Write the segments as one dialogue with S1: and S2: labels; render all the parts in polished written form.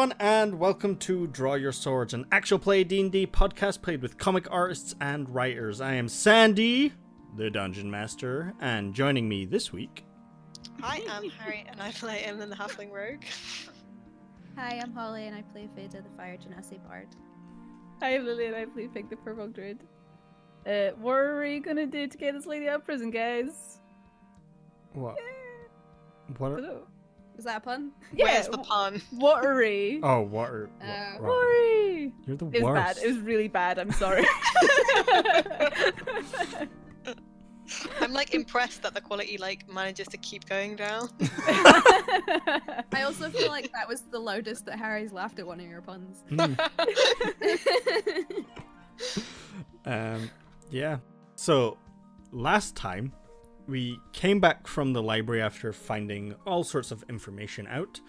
S1: everyone, and welcome to Draw Your Swords, an actual play D&D podcast played with comic artists and writers. I am Sandy, the Dungeon Master, and joining me this week...
S2: Hi, I'm Harry, and I play Emlyn the Halfling Rogue.
S3: Hi, I'm Holly, and I play Véda, the Fire Genasi Bard.
S4: Hi, I'm Lily, and I play Pig the Purple Druid. What are we gonna do to get this lady out of prison, guys?
S1: What? What?
S3: Is that a pun?
S2: Where's the pun?
S4: Watery.
S1: Oh, water.
S4: Watery.
S1: You're the worst.
S4: It was bad. It was really bad. I'm sorry.
S2: I'm impressed that the quality manages to keep going down.
S3: I also feel like that was the loudest that Harry's laughed at one of your puns.
S1: Yeah. So, last time, we came back from the library after finding all sorts of information out,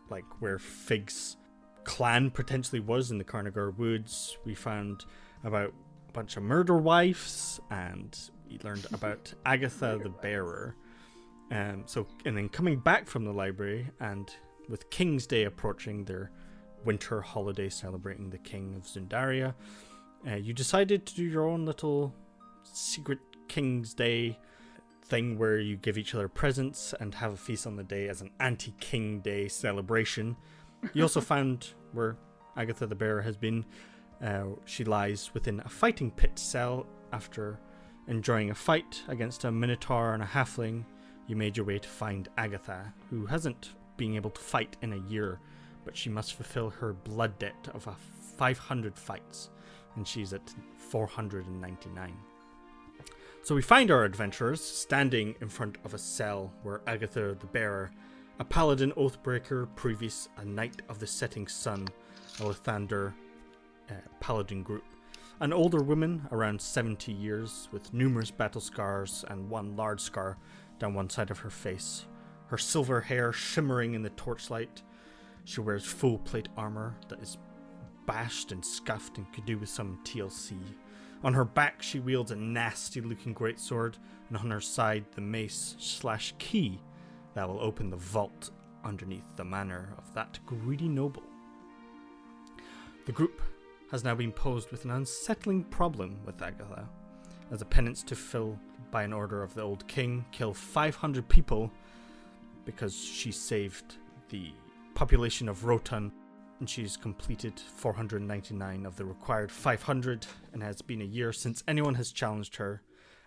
S1: like where Fig's clan potentially was in the Carnagher Woods. We found about a bunch of murder wives, and we learned about Agatha the Bearer. And then coming back from the library, and with King's Day approaching, their winter holiday celebrating the King of Zoundaria, you decided to do your own little secret King's Day thing where you give each other presents and have a feast on the day as an anti-King Day celebration. You also found where Agatha the Bearer has been. She lies within a fighting pit cell after enjoying a fight against a minotaur and a halfling. You made your way to find Agatha, who hasn't been able to fight in a year, but she must fulfill her blood debt of 500 fights, and she's at 499. So we find our adventurers standing in front of a cell where Agatha the Bearer, a paladin oathbreaker, previous a knight of the setting sun, a Lathander paladin group, an older woman around 70 years with numerous battle scars and one large scar down one side of her face, her silver hair shimmering in the torchlight. She wears full plate armor that is bashed and scuffed and could do with some TLC. On her back, she wields a nasty-looking greatsword, and on her side, the mace/key that will open the vault underneath the manor of that greedy noble. The group has now been posed with an unsettling problem with Agatha. As a penance to fill by an order of the old king, kill 500 people because she saved the population of Rotan, and she's completed 499 of the required 500, and has been a year since anyone has challenged her,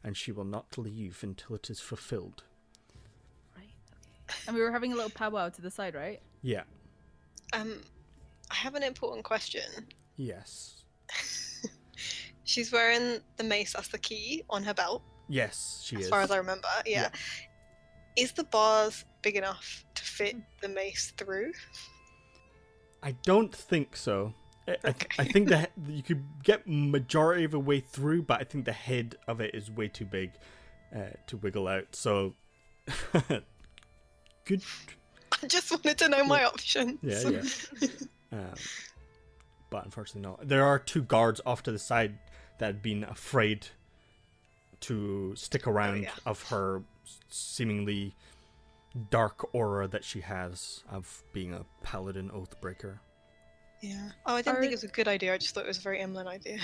S1: and she will not leave until it is fulfilled.
S4: Right, okay. And we were having a little powwow to the side, right?
S1: Yeah.
S2: I have an important question.
S1: Yes.
S2: She's wearing the mace as the key on her belt.
S1: Yes, she is.
S2: As far as I remember, yeah. Is the bars big enough to fit the mace through?
S1: I don't think so. I think that you could get majority of the way through, but I think the head of it is way too big to wiggle out. So, good.
S2: I just wanted to know my options.
S1: Yeah. But unfortunately, no. There are two guards off to the side that had been afraid to stick around of her seemingly dark aura that she has of being a paladin oathbreaker.
S2: Yeah. Oh, I didn't think it was a good idea. I just thought it was a very Emlyn idea.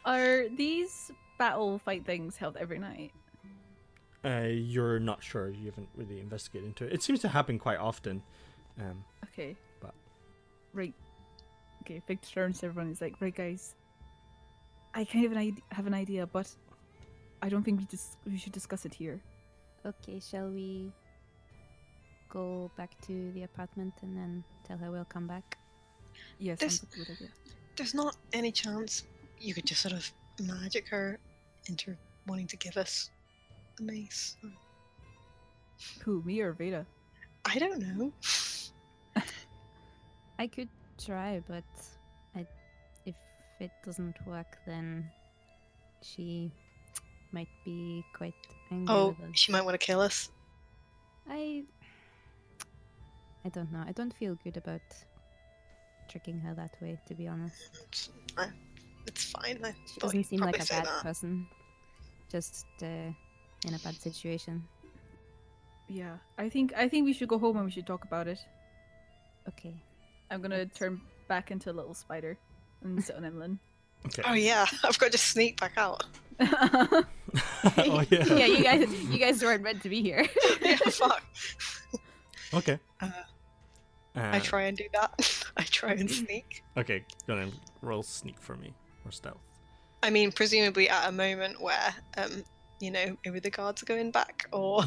S4: Are these battle fight things held every night?
S1: You're not sure. You haven't really investigated into it. It seems to happen quite often.
S4: Okay.
S1: But
S4: right. Okay, Fig turns to everyone. He's like, right, guys. I kind of have an idea, but I don't think we should discuss it here.
S3: Okay, shall we go back to the apartment and then tell her we'll come back?
S4: Yes, sounds like a good idea.
S2: There's not any chance you could just sort of magic her into wanting to give us the mace.
S4: Who, me or Véda?
S2: I don't know.
S3: I could try, but if it doesn't work, then she might be quite angry with us.
S2: She might want to kill us.
S3: I don't know. I don't feel good about tricking her that way, to be honest.
S2: It's fine.
S3: She doesn't seem like a bad person. Just in a bad situation.
S4: Yeah, I think we should go home and we should talk about it.
S3: Okay.
S4: I'm gonna turn back into a little spider and sit on Emlyn.
S1: Okay.
S2: Oh yeah, I've got to just sneak back out.
S1: Oh yeah.
S3: Yeah, you guys weren't meant to be here.
S2: Yeah, fuck.
S1: Okay.
S2: I try and do that. I try and sneak.
S1: Okay, go ahead and roll sneak for me or stealth.
S2: I mean, presumably at a moment where, maybe the guards are going back, or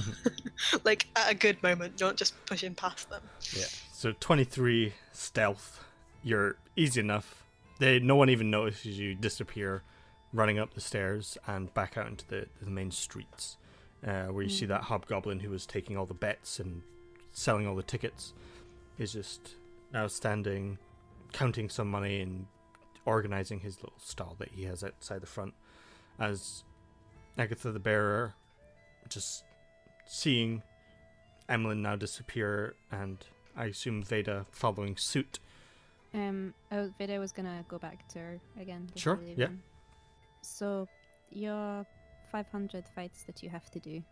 S2: like at a good moment, not just pushing past them.
S1: Yeah. So 23 stealth. You're easy enough. No one even notices you disappear, running up the stairs and back out into the main streets, where you see that hobgoblin who was taking all the bets and selling all the tickets is just now standing, counting some money and organizing his little stall that he has outside the front, as Agatha the bearer, just seeing Emlyn now disappear, and I assume Véda following suit.
S3: Véda was gonna go back to her again.
S1: Sure,
S3: before
S1: yeah.
S3: leaving. So, your 500 fights that you have to do,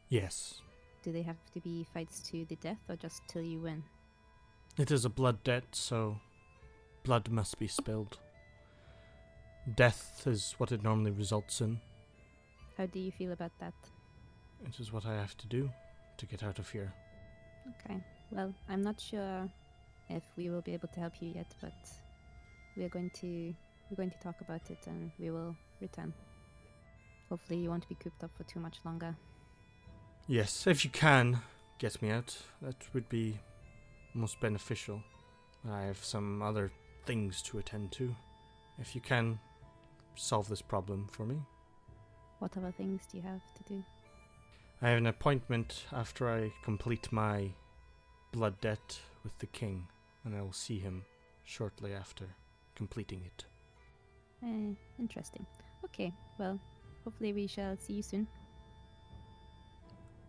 S1: Yes.
S3: do they have to be fights to the death or just till you win?
S1: It is a blood debt, so blood must be spilled. Death is what it normally results in.
S3: How do you feel about that?
S1: It is what I have to do to get out of here.
S3: Okay, well, I'm not sure if we will be able to help you yet, but we're going to talk about it and we will return. Hopefully you won't be cooped up for too much longer.
S1: Yes, if you can get me out, that would be most beneficial. I have some other things to attend to. If you can solve this problem for me.
S3: What other things do you have to do?
S1: I have an appointment after I complete my blood debt with the king, and I will see him shortly after completing it.
S3: Interesting. Okay, well, hopefully we shall see you soon.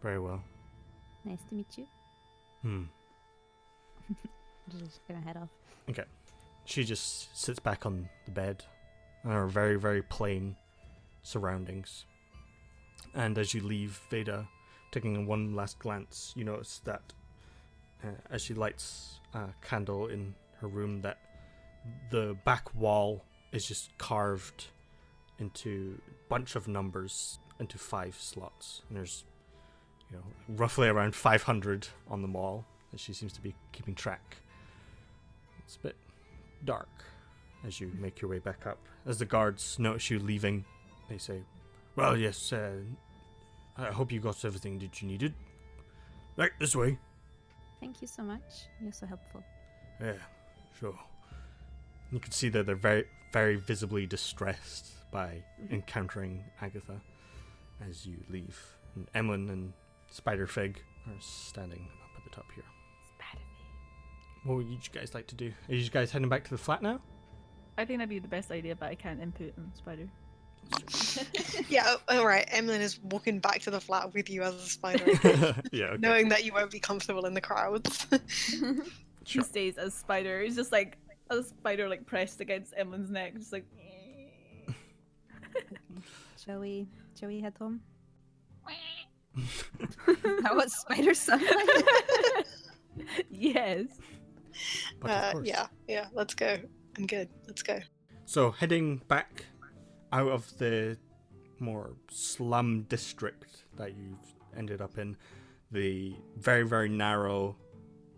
S1: Very well.
S3: Nice to meet you.
S1: Hmm.
S3: Just gonna head off.
S1: Okay. She just sits back on the bed in her very, very plain surroundings. And as you leave, Véda, taking one last glance, you notice that as she lights a candle in her room, that the back wall is just carved into a bunch of numbers into 5 slots. And there's, roughly around 500 on the wall that she seems to be keeping track. It's a bit dark as you make your way back up. As the guards notice you leaving, they say, "Well, yes, I hope you got everything that you needed. Right, this way."
S3: Thank you so much. You're so helpful.
S1: Yeah, sure. You can see that they're very, very visibly distressed by encountering Agatha as you leave. And Emlyn and Spiderfig are standing up at the top here. What would you guys like to do? Are you guys heading back to the flat now?
S4: I think that'd be the best idea, but I can't input on spider.
S2: Yeah, alright, Emlyn is walking back to the flat with you as a spider.
S1: Yeah, okay.
S2: Knowing that you won't be comfortable in the crowds.
S4: He stays as spider. He's just like a spider, like pressed against Emlyn's neck, just like.
S3: Shall we head home? How what spiders sound like?
S4: Yes.
S1: But of course.
S2: Yeah, let's go. I'm good. Let's go.
S1: So heading back out of the more slum district that you've ended up in, the very, very narrow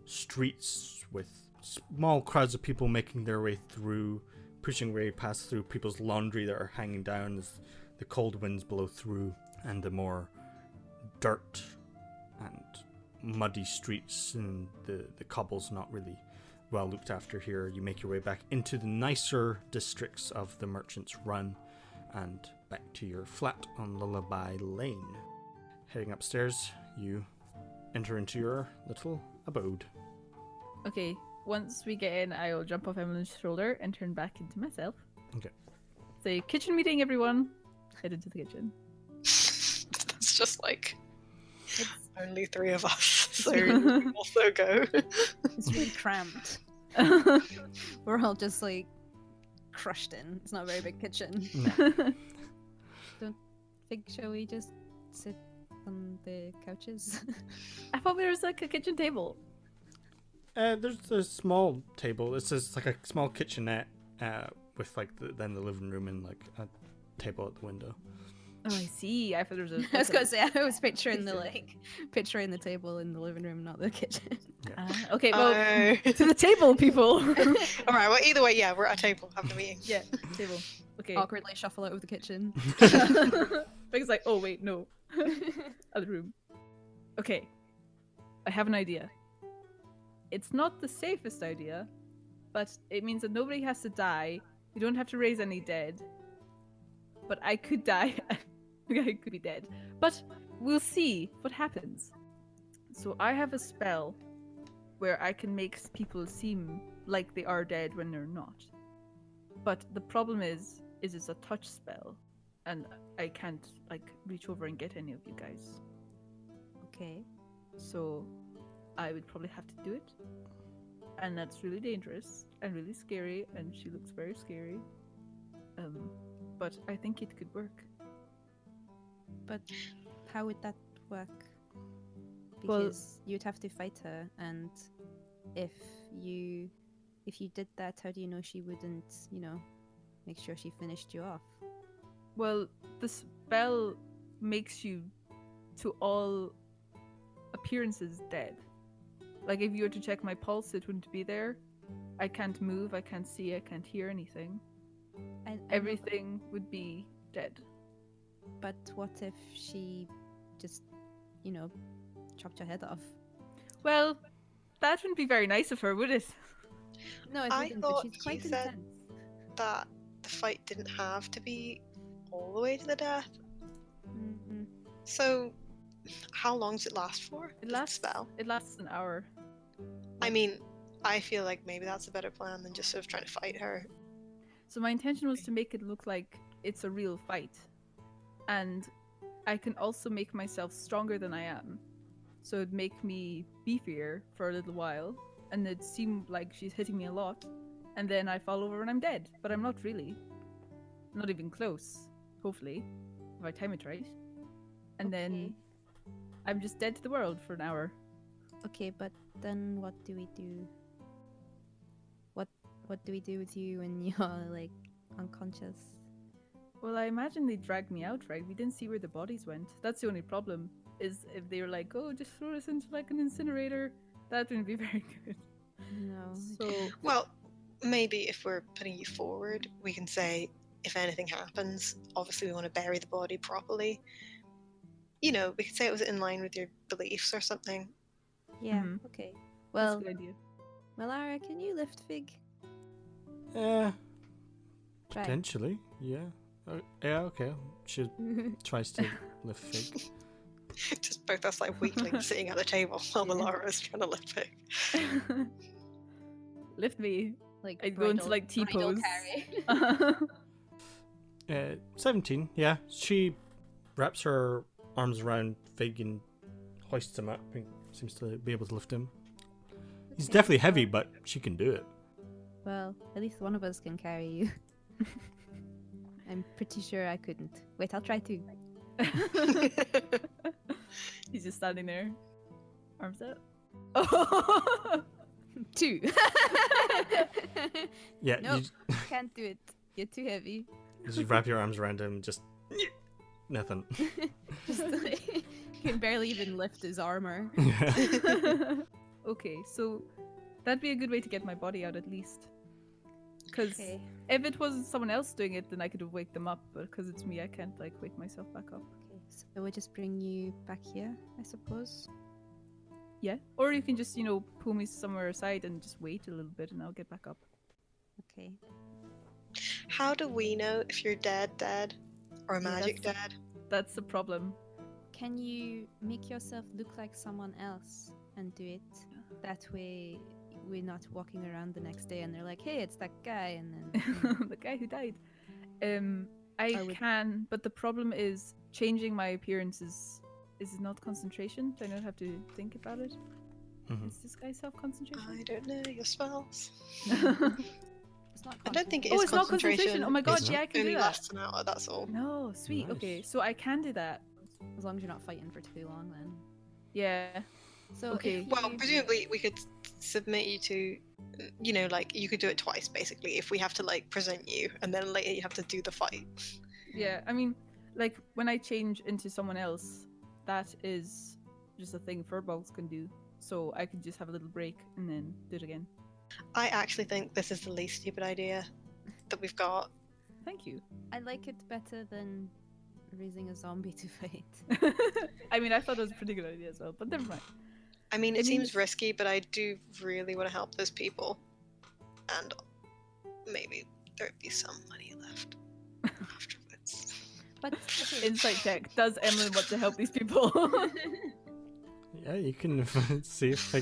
S1: streets with small crowds of people making their way through, pushing way past through people's laundry that are hanging down as the cold winds blow through, and the more dirt and muddy streets and the cobbles not really well looked after here. You make your way back into the nicer districts of the Merchant's Run and back to your flat on Lullaby Lane. Heading upstairs, you enter into your little abode.
S4: Okay, once we get in, I will jump off Emlyn's shoulder and turn back into myself.
S1: Okay.
S4: Say, kitchen meeting, everyone. Head into the kitchen.
S2: That's just like only 3 of us, so we also go.
S3: It's really cramped. We're all just like crushed in. It's not a very big kitchen. Don't think, shall we just sit on the couches?
S4: I thought there was like a kitchen table.
S1: There's a small table. It's just like a small kitchenette with like then the living room and like a table at the window.
S4: Oh, I see. I thought there was a.
S3: I was gonna say I was picturing the table in the living room, not the kitchen.
S4: Okay, well,
S2: Oh.
S4: to the table, people.
S2: All right. Well, either way, yeah, we're at a table having a meeting.
S4: Yeah, table. Okay.
S3: Awkwardly shuffle out of the kitchen.
S4: Because like, oh wait, no. Other room. Okay. I have an idea. It's not the safest idea, but it means that nobody has to die. You don't have to raise any dead. But I could die. I could be dead. But we'll see what happens. So I have a spell where I can make people seem like they are dead when they're not. But the problem is it's a touch spell, and I can't like reach over and get any of you guys.
S3: Okay.
S4: So I would probably have to do it, and that's really dangerous and really scary. And she looks very scary. But I think it could work.
S3: But how would that work?
S4: Well-
S3: Because you'd have to fight her, and if you did that, how do you know she wouldn't, make sure she finished you off?
S4: Well, the spell makes you, to all appearances, dead. Like if you were to check my pulse, it wouldn't be there. I can't move, I can't see, I can't hear anything. Everything would be dead.
S3: But what if she just, chopped your head off?
S4: Well, that wouldn't be very nice of her, would it?
S3: No, it
S2: I
S3: wouldn't, but
S2: thought
S3: she's quite
S2: you said-
S3: intense.
S2: That the fight didn't have to be all the way to the death.
S3: Mm-mm.
S2: So, how long does it last for?
S4: It
S2: the
S4: lasts.
S2: spell.
S4: It lasts an hour.
S2: I mean, I feel like maybe that's a better plan than just sort of trying to fight her.
S4: So my intention was to make it look like it's a real fight, and I can also make myself stronger than I am. So it'd make me beefier for a little while, and it'd seem like she's hitting me a lot, and then I fall over and I'm dead. But I'm not really. Not even close, hopefully, if I time it right. And then I'm just dead to the world for an hour.
S3: Okay, but then what do we do? What do we do with you when you're like unconscious?
S4: Well, I imagine they dragged me out, right? We didn't see where the bodies went. That's the only problem, is if they were like, oh, just throw us into like an incinerator, that wouldn't be very good.
S3: No.
S4: So,
S2: Well, maybe if we're putting you forward, we can say, if anything happens, obviously we want to bury the body properly. We could say it was in line with your beliefs or something.
S3: Yeah.
S4: Mhm.
S3: Okay.
S4: that's
S3: Well,
S4: a good idea.
S3: Malara, can you lift Fig?
S1: Yeah,
S3: Try.
S1: potentially. Yeah. Yeah. Okay. She tries to lift Fig.
S2: Just both us like weaklings sitting at the table while Malara's trying to lift Pig.
S4: Lift me.
S3: Like
S4: I'd go into like
S3: bridal
S4: T-pose.
S3: carry.
S1: 17. Yeah. She wraps her arms around Fig and hoists him up and seems to be able to lift him. He's
S3: Okay.
S1: definitely heavy, but she can do it.
S3: Well, at least one of us can carry you. I'm pretty sure I couldn't. Wait, I'll try to.
S4: He's just standing there, arms up. Oh,
S3: 2.
S1: Yeah.
S3: Nope.
S1: You
S3: Can't do it. You're too heavy.
S1: just wrap your arms around him and just nothing.
S3: Just like, you can barely even lift his armor.
S4: okay, so that'd be a good way to get my body out at least. Because
S3: Okay.
S4: if it was someone else doing it, then I could have waked them up. But because it's me, I can't like wake myself back up.
S3: Okay. So we'll just bring you back here, I suppose.
S4: Yeah, or you can just pull me somewhere aside and just wait a little bit, and I'll get back up.
S3: Okay.
S2: How do we know if you're dead, or magic
S4: that's-
S2: dead?
S4: That's the problem.
S3: Can you make yourself look like someone else and do it? That way we're not walking around the next day and they're like, hey, it's that guy, and then
S4: The guy who died. I
S3: would-
S4: can, but the problem is changing my appearance is it not concentration? Do I not have to think about it?
S1: Mhm.
S4: Is this guy self-concentration?
S2: I don't know your spells.
S3: it's not
S2: I don't think it
S4: Oh,
S2: is
S4: it's not concentration. Oh my god,
S1: Isn't
S4: yeah,
S1: it?
S4: I can
S2: Only
S4: do that.
S2: lasts an hour. That's all.
S4: No, sweet. Okay,
S1: Nice.
S4: so I can do that.
S3: as long as you're not fighting for too long then.
S4: Yeah.
S3: So
S4: Okay.
S3: if
S2: Well,
S3: you-
S2: presumably we could submit you to, like you could do it twice basically. If we have to like present you, and then later you have to do the fight.
S4: Yeah, I mean, like when I change into someone else, that is just a thing furballs can do. So I could just have a little break and then do it again.
S2: I actually think this is the least stupid idea that we've got.
S4: Thank you.
S3: I like it better than raising a zombie to fight.
S4: I mean, I thought it was a pretty good idea as well, but never mind.
S2: I mean,
S4: It
S2: it seems
S4: means-
S2: risky, but I do really want to help those people, and maybe there'd be some money left afterwards.
S3: But okay.
S4: Insight check. Does Emlyn want to help these people?
S1: Yeah, you can see if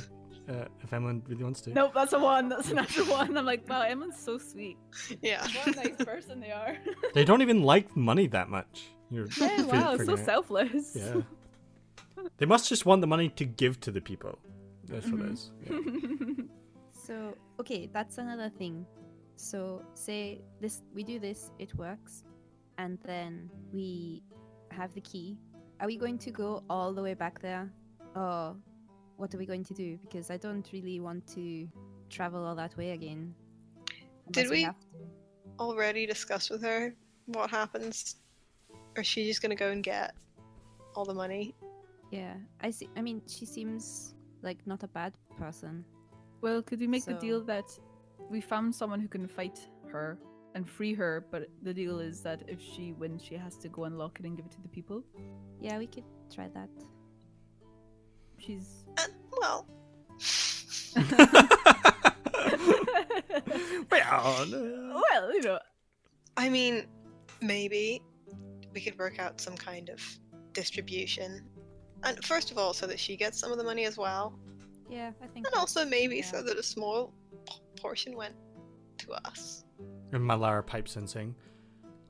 S1: Emlyn really wants to.
S4: Nope, that's a 1. That's a natural 1. I'm like, wow, Emlyn's so sweet.
S2: Yeah.
S4: What a nice person they are.
S1: They don't even like money that much. You're
S4: Yeah, wow, so
S1: figuring it.
S4: selfless.
S1: Yeah. They must just want the money to give to the people. That's what it is. Yeah.
S3: So, okay, that's another thing. So, say we do this, it works, and then we have the key. Are we going to go all the way back there? Or what are we going to do? Because I don't really want to travel all that way again.
S2: Did
S3: unless
S2: we-
S3: have to.
S2: Already discussed with her what happens, or is she just gonna go and get all the money?
S3: Yeah, I see. I mean, she seems like not a bad person.
S4: Well, could we make the deal
S3: So-
S4: that we found someone who can fight her and free her, but the deal is that if she wins, she has to go unlock it and give it to the people?
S3: Yeah, we could try that.
S4: She's...
S2: Well,
S1: Well, no.
S4: well, you know,
S2: I mean, maybe we could work out some kind of distribution. And first of all, so that she gets some of the money as well.
S3: Yeah, I think.
S2: And also maybe
S3: yeah.
S2: so that a small portion went to us.
S1: And Malara pipes in saying,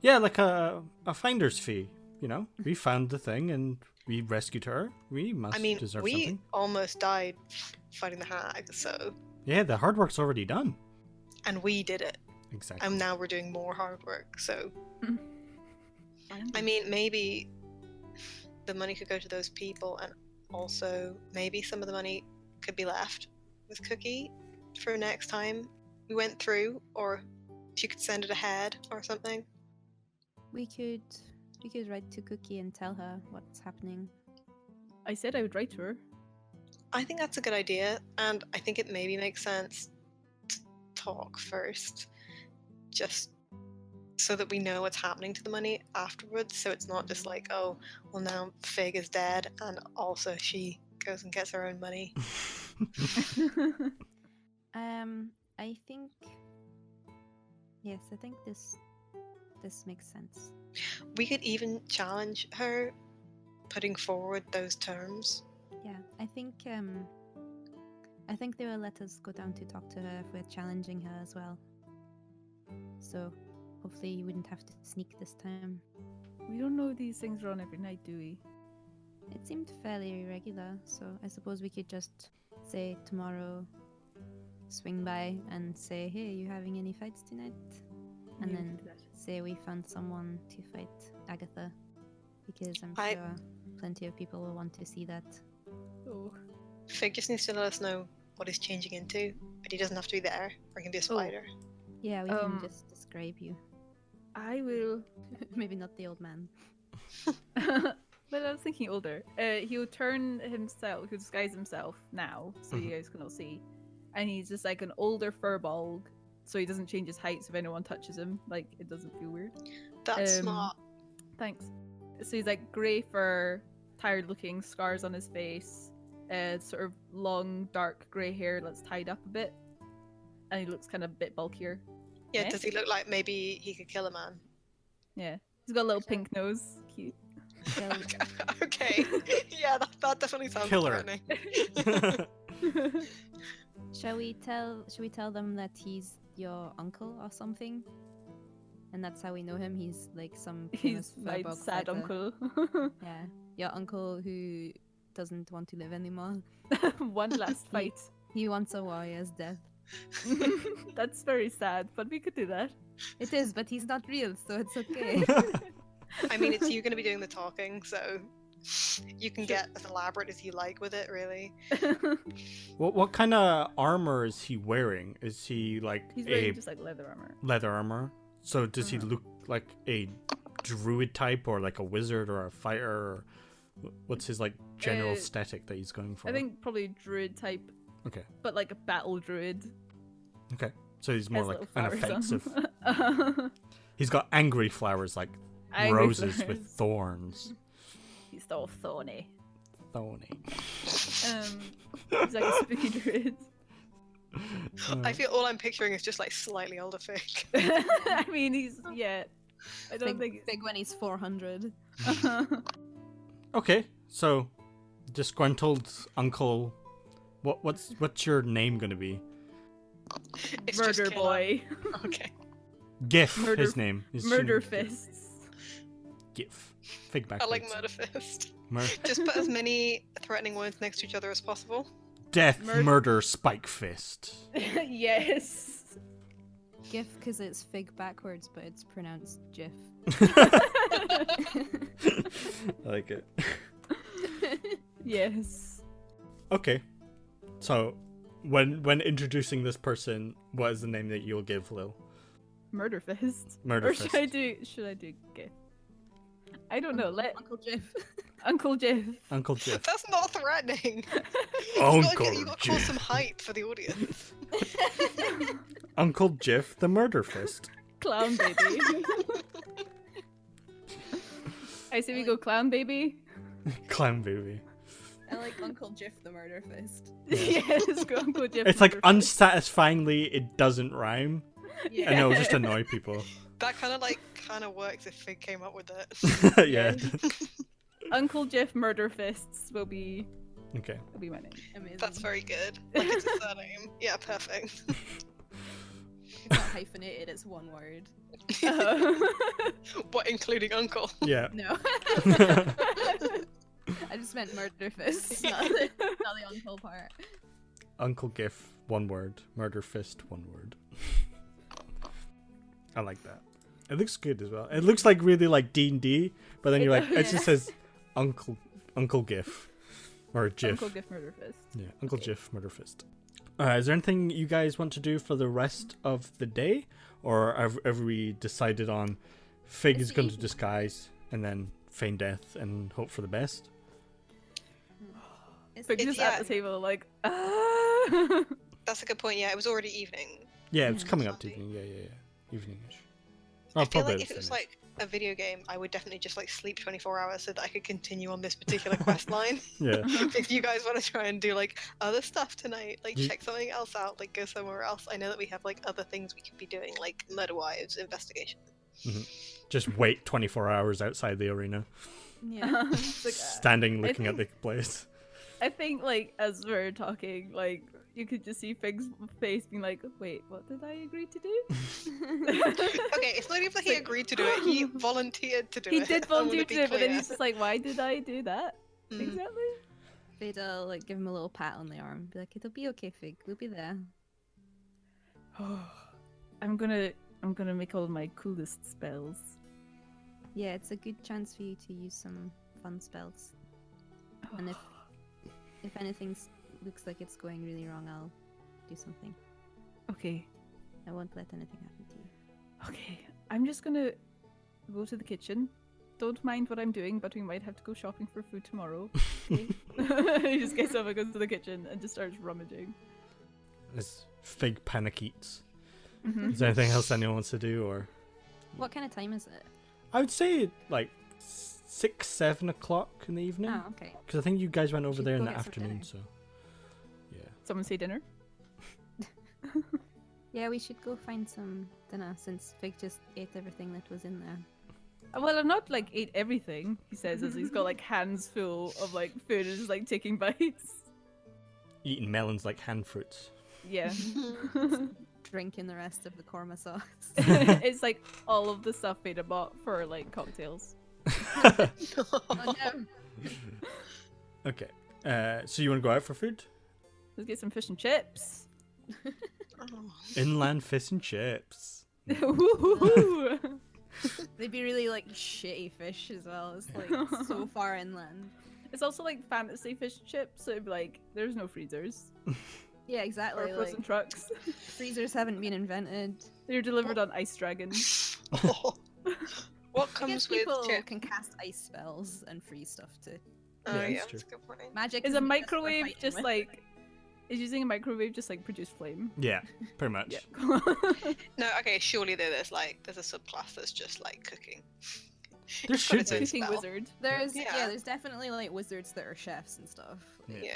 S1: yeah, like a finder's fee. You know, we found the thing and we rescued her. We must
S2: I mean,
S1: deserve
S2: we
S1: something.
S2: almost died fighting the hag, so...
S1: Yeah, the hard work's already done.
S2: And we did it.
S1: Exactly.
S2: And now we're doing more hard work, so... I mean, maybe the money could go to those people, and also maybe some of the money could be left with Cookie for next time we went through, or she could send it ahead or something.
S3: We could write to Cookie and tell her what's happening.
S4: I said I would write to her.
S2: I think that's a good idea, and I think it maybe makes sense to talk first, just so that we know what's happening to the money afterwards, so it's not just like, oh, well now Fig is dead, and also she goes and gets her own money.
S3: I think. Yes, I think this makes sense.
S2: We could even challenge her putting forward those terms.
S3: Yeah, I think they will let us go down to talk to her if we're challenging her as well. So hopefully you wouldn't have to sneak this time.
S4: We don't know these things are on every night, do we?
S3: It seemed fairly irregular, so I suppose we could just say tomorrow, swing by and say, hey, you having any fights tonight? And
S4: Yeah, we
S3: then
S4: can do that.
S3: say we found someone to fight Agatha, because I'm
S2: I-
S3: sure plenty of people will want to see that.
S4: Oh.
S2: Fig just needs to let us know what he's changing into, but he doesn't have to be there, or he can be a spider.
S3: Yeah, we
S4: Um,
S3: can just describe you.
S4: I will...
S3: Maybe not the old man.
S4: But I was thinking older. He'll turn himself, he'll disguise himself now, so you guys can all see. And he's just like an older furball, so he doesn't change his height, so if anyone touches him, like, it doesn't feel weird.
S2: That's
S4: Um,
S2: smart.
S4: Thanks. So he's like grey fur, tired looking, scars on his face, sort of long, dark grey hair that's tied up a bit. And he looks kind of a bit bulkier.
S2: Yeah,
S4: eh?
S2: does he look like maybe he could kill a man?
S4: Yeah. He's got a little pink nose. Cute.
S3: Shall we-
S2: Okay. Yeah, that definitely sounds
S1: Killer.
S2: threatening.
S3: Shall we tell them that he's your uncle or something? And that's how we know him. He's like some famous
S4: He's my
S3: Furbog
S4: sad
S3: fighter.
S4: uncle.
S3: Yeah, your uncle who doesn't want to live anymore.
S4: One last fight.
S3: He wants a warrior's death.
S4: That's very sad, but we could do that.
S3: It is, but he's not real, so it's okay.
S2: I mean, it's you going to be doing the talking, so You can get as elaborate as you like with it, really.
S1: What kind of armor is he wearing? Is he like
S4: He's
S1: a
S4: wearing just like leather armor.
S1: leather armor? So does he look like a druid type or like a wizard or a fighter? Or what's his like general aesthetic that he's going for?
S4: I think probably druid type,
S1: Okay.
S4: but like a battle druid.
S1: Okay. So he's more
S4: Has
S1: like
S4: little
S1: an
S4: flowers on.
S1: offensive. He's got angry flowers like
S4: Angry
S1: roses
S4: flowers.
S1: with thorns.
S4: He's so thorny.
S1: Thorny.
S4: He's like a spooky druid.
S2: I feel all I'm picturing is just like slightly older Fig.
S4: I mean, he's I don't think
S3: Big when he's 400.
S1: Okay, so disgruntled uncle. What's your name gonna be?
S2: It's just
S4: Murder
S2: killer.
S4: boy.
S2: Okay.
S1: Gif.
S4: Murder-
S1: His name. His
S4: Murder
S1: human-
S4: fists.
S1: Gif. Fig
S2: I
S1: backwards.
S2: like Murder Fist.
S1: Mur-
S2: Just put as many threatening words next to each other as possible.
S1: Death,
S4: Mur-
S1: murder, spike fist.
S4: Yes.
S3: GIF because it's fig backwards, but it's pronounced GIF.
S1: I like it.
S4: Yes.
S1: Okay, so when introducing this person, what is the name that you'll give Lil?
S4: Murder fist.
S1: Murder
S4: Or
S1: fist.
S4: should I do GIF? I don't know. Let
S3: Uncle GIF.
S4: Uncle Jeff.
S1: Uncle Jeff.
S2: That's not threatening.
S1: Uncle
S2: You got to cause
S1: Jeff.
S2: some hype for the audience.
S1: Uncle Jeff the murder fist.
S4: Clown baby. I say we go clown baby.
S1: Clown baby.
S3: I like Uncle GIF the murder fist.
S4: Yes, go Uncle Jeff.
S1: It's like
S4: murder fist.
S1: unsatisfyingly it doesn't rhyme,
S3: Yeah.
S1: and it'll just annoy people.
S2: That kind of works if Fig came up with it.
S1: Yeah.
S4: Uncle Jeff Murder Fists will be
S1: Okay.
S4: my name.
S3: Amazing.
S2: That's very good. Like it's a surname. Yeah, perfect.
S3: It's not hyphenated, it's one word.
S2: What, including Uncle?
S1: Yeah.
S3: No. I just meant murder fist, not the uncle part.
S1: Uncle Gif, one word. Murder fist, one word. I like that. It looks good as well. It looks like really like D&D, but then you're like, it just says Uncle Gif or Jif.
S4: Uncle Jeff Murder Fist.
S1: Yeah, Uncle Jif Murder Fist. Is there anything you guys want to do for the rest of the day, or have we decided on Fig is going to disguise and then feign death and hope for the best?
S4: But just
S2: yeah.
S4: at the table, like, ah.
S2: That's a good point. Yeah, it was already evening.
S1: Yeah, it's
S3: Yeah.
S1: coming up to evening. Yeah. Evening-ish.
S2: I
S1: Oh,
S2: feel
S1: probably
S2: like
S1: the
S2: if it was
S1: same-ish.
S2: like a video game, I would definitely just like sleep 24 hours so that I could continue on this particular quest line.
S1: Yeah.
S2: If you guys want to try and do like other stuff tonight, like
S1: Ye-
S2: check something else out, like go somewhere else. I know that we have like other things we could be doing, like Murder Wives investigation.
S1: Just wait 24 hours outside the arena,
S3: Yeah.
S4: It's like,
S1: standing looking at the place.
S4: I think, like, as we're talking, like, you could just see Fig's face being like, wait, what did I agree to do?
S2: Okay, it's not even that he agreed to do it; he volunteered to do
S4: He
S2: it.
S4: did
S2: I wanna
S4: volunteer to
S2: be
S4: do it, but then
S2: clear.
S4: he's just like, why did I do that?
S2: Mm.
S4: Exactly.
S3: Véda will like give him a little pat on the arm, be like, "It'll be okay, Fig. We'll be there."
S4: I'm gonna make all my coolest spells.
S3: Yeah, it's a good chance for you to use some fun spells. And if anything looks like it's going really wrong, I'll do something.
S4: Okay,
S3: I won't let anything happen to you.
S4: okay. I'm just gonna go to the kitchen. Don't mind what I'm doing, but we might have to go shopping for food tomorrow. Okay? He just gets up and goes to the kitchen and just starts rummaging.
S1: As Fig panic eats.
S4: Mhm.
S1: Is there anything else anyone wants to do, or?
S3: What kind of time is it?
S1: I would say like 6, 7 o'clock in the evening.
S3: Oh, okay.
S1: Because I think you guys went over
S3: Should
S1: there in
S3: go
S1: the
S3: get some
S1: afternoon,
S3: dinner.
S1: so. Yeah.
S4: Someone say dinner?
S3: Yeah, we should go find some dinner since Fig just ate everything that was in there.
S4: Well, I'm not like ate everything, he says as he's got like hands full of like food and just like taking bites.
S1: Eating melons like hand fruits.
S4: Yeah.
S3: Drinking the rest of the korma sauce.
S4: It's like all of the stuff Véda bought for like cocktails.
S3: Oh no!
S1: Okay. So you want to go out for food?
S4: Let's get some fish and chips.
S2: Oh.
S1: Inland fish and chips.
S4: Woohoo!
S5: They'd be really like shitty fish as well. It's like so far inland.
S4: It's also like fantasy fish chips, so it'd be like there's no freezers
S5: Yeah,
S4: or
S5: exactly.
S4: frozen
S5: Like
S4: trucks.
S5: freezers haven't been invented.
S4: They're delivered on ice dragons.
S2: What
S5: I guess
S2: comes with
S5: people
S2: chip?
S5: can cast ice spells and freeze stuff too.
S2: Oh
S1: Yeah,
S2: yeah,
S1: that's
S2: that's a good point.
S5: Magic
S4: Is a
S5: isn't just for
S4: microwave
S5: fighting
S4: just
S5: with.
S4: like is using a microwave just like produce flame?
S1: Yeah, pretty much.
S4: Yeah.
S2: No, okay, surely there's a subclass that's just like cooking.
S1: There
S2: It's got
S1: should
S2: its own
S1: be.
S4: Cooking
S2: spell.
S4: wizard.
S5: There's
S2: Yeah.
S5: there's definitely like wizards that are chefs and stuff.
S1: Yeah.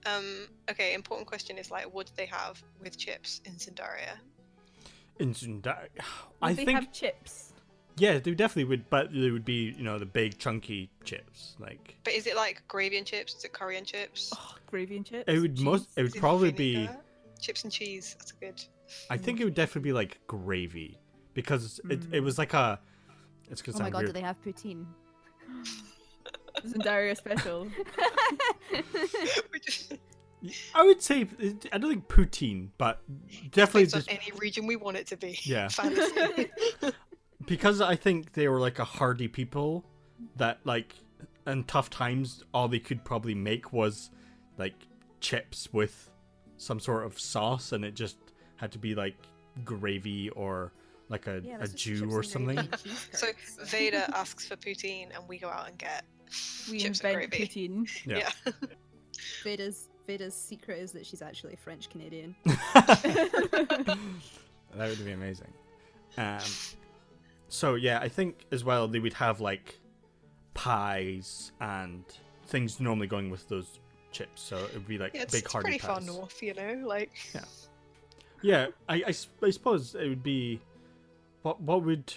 S2: Yeah. Okay, important question is like, what do they have with chips in Zoundaria?
S1: In Zoundaria,
S4: Would
S1: I
S4: they
S1: think
S4: have chips.
S1: yeah, they definitely would, but they would be the big chunky chips. Like
S2: But is it like gravy and chips? Is it curry and chips?
S4: Oh, gravy and chips.
S1: it would
S4: cheese.
S1: it would
S2: Is it
S1: probably be.
S2: vinegar? Chips and cheese. That's good.
S1: I think it would definitely be like gravy because it was like a. It's gonna
S3: Oh my
S1: sound
S3: god, do
S1: weird.
S3: they have poutine?
S4: Zoundaria special.
S2: We just-
S1: I would say I don't think poutine, but definitely
S2: based on
S1: just
S2: any region we want it to be.
S1: Yeah.
S2: Fantasy.
S1: because I think they were like a hardy people that like in tough times all they could probably make was like chips with some sort of sauce, and it just had to be like gravy or like a
S5: that's just
S1: Jew
S5: chips
S1: or
S5: and
S1: something.
S5: gravy and cheese
S2: So
S5: curds.
S2: Véda asks for poutine, and we go out and get
S4: We
S2: chips and
S4: invent
S2: gravy.
S4: poutine.
S1: Yeah.
S5: Veda's secret is that she's actually French Canadian.
S1: That would be amazing. So yeah, I think as well they would have like pies and things normally going with those chips. So it would be like
S2: Yeah, it's,
S1: big
S2: it's
S1: hearty
S2: pretty far
S1: pies.
S2: north, you know. Like,
S1: Yeah, I suppose it would be what would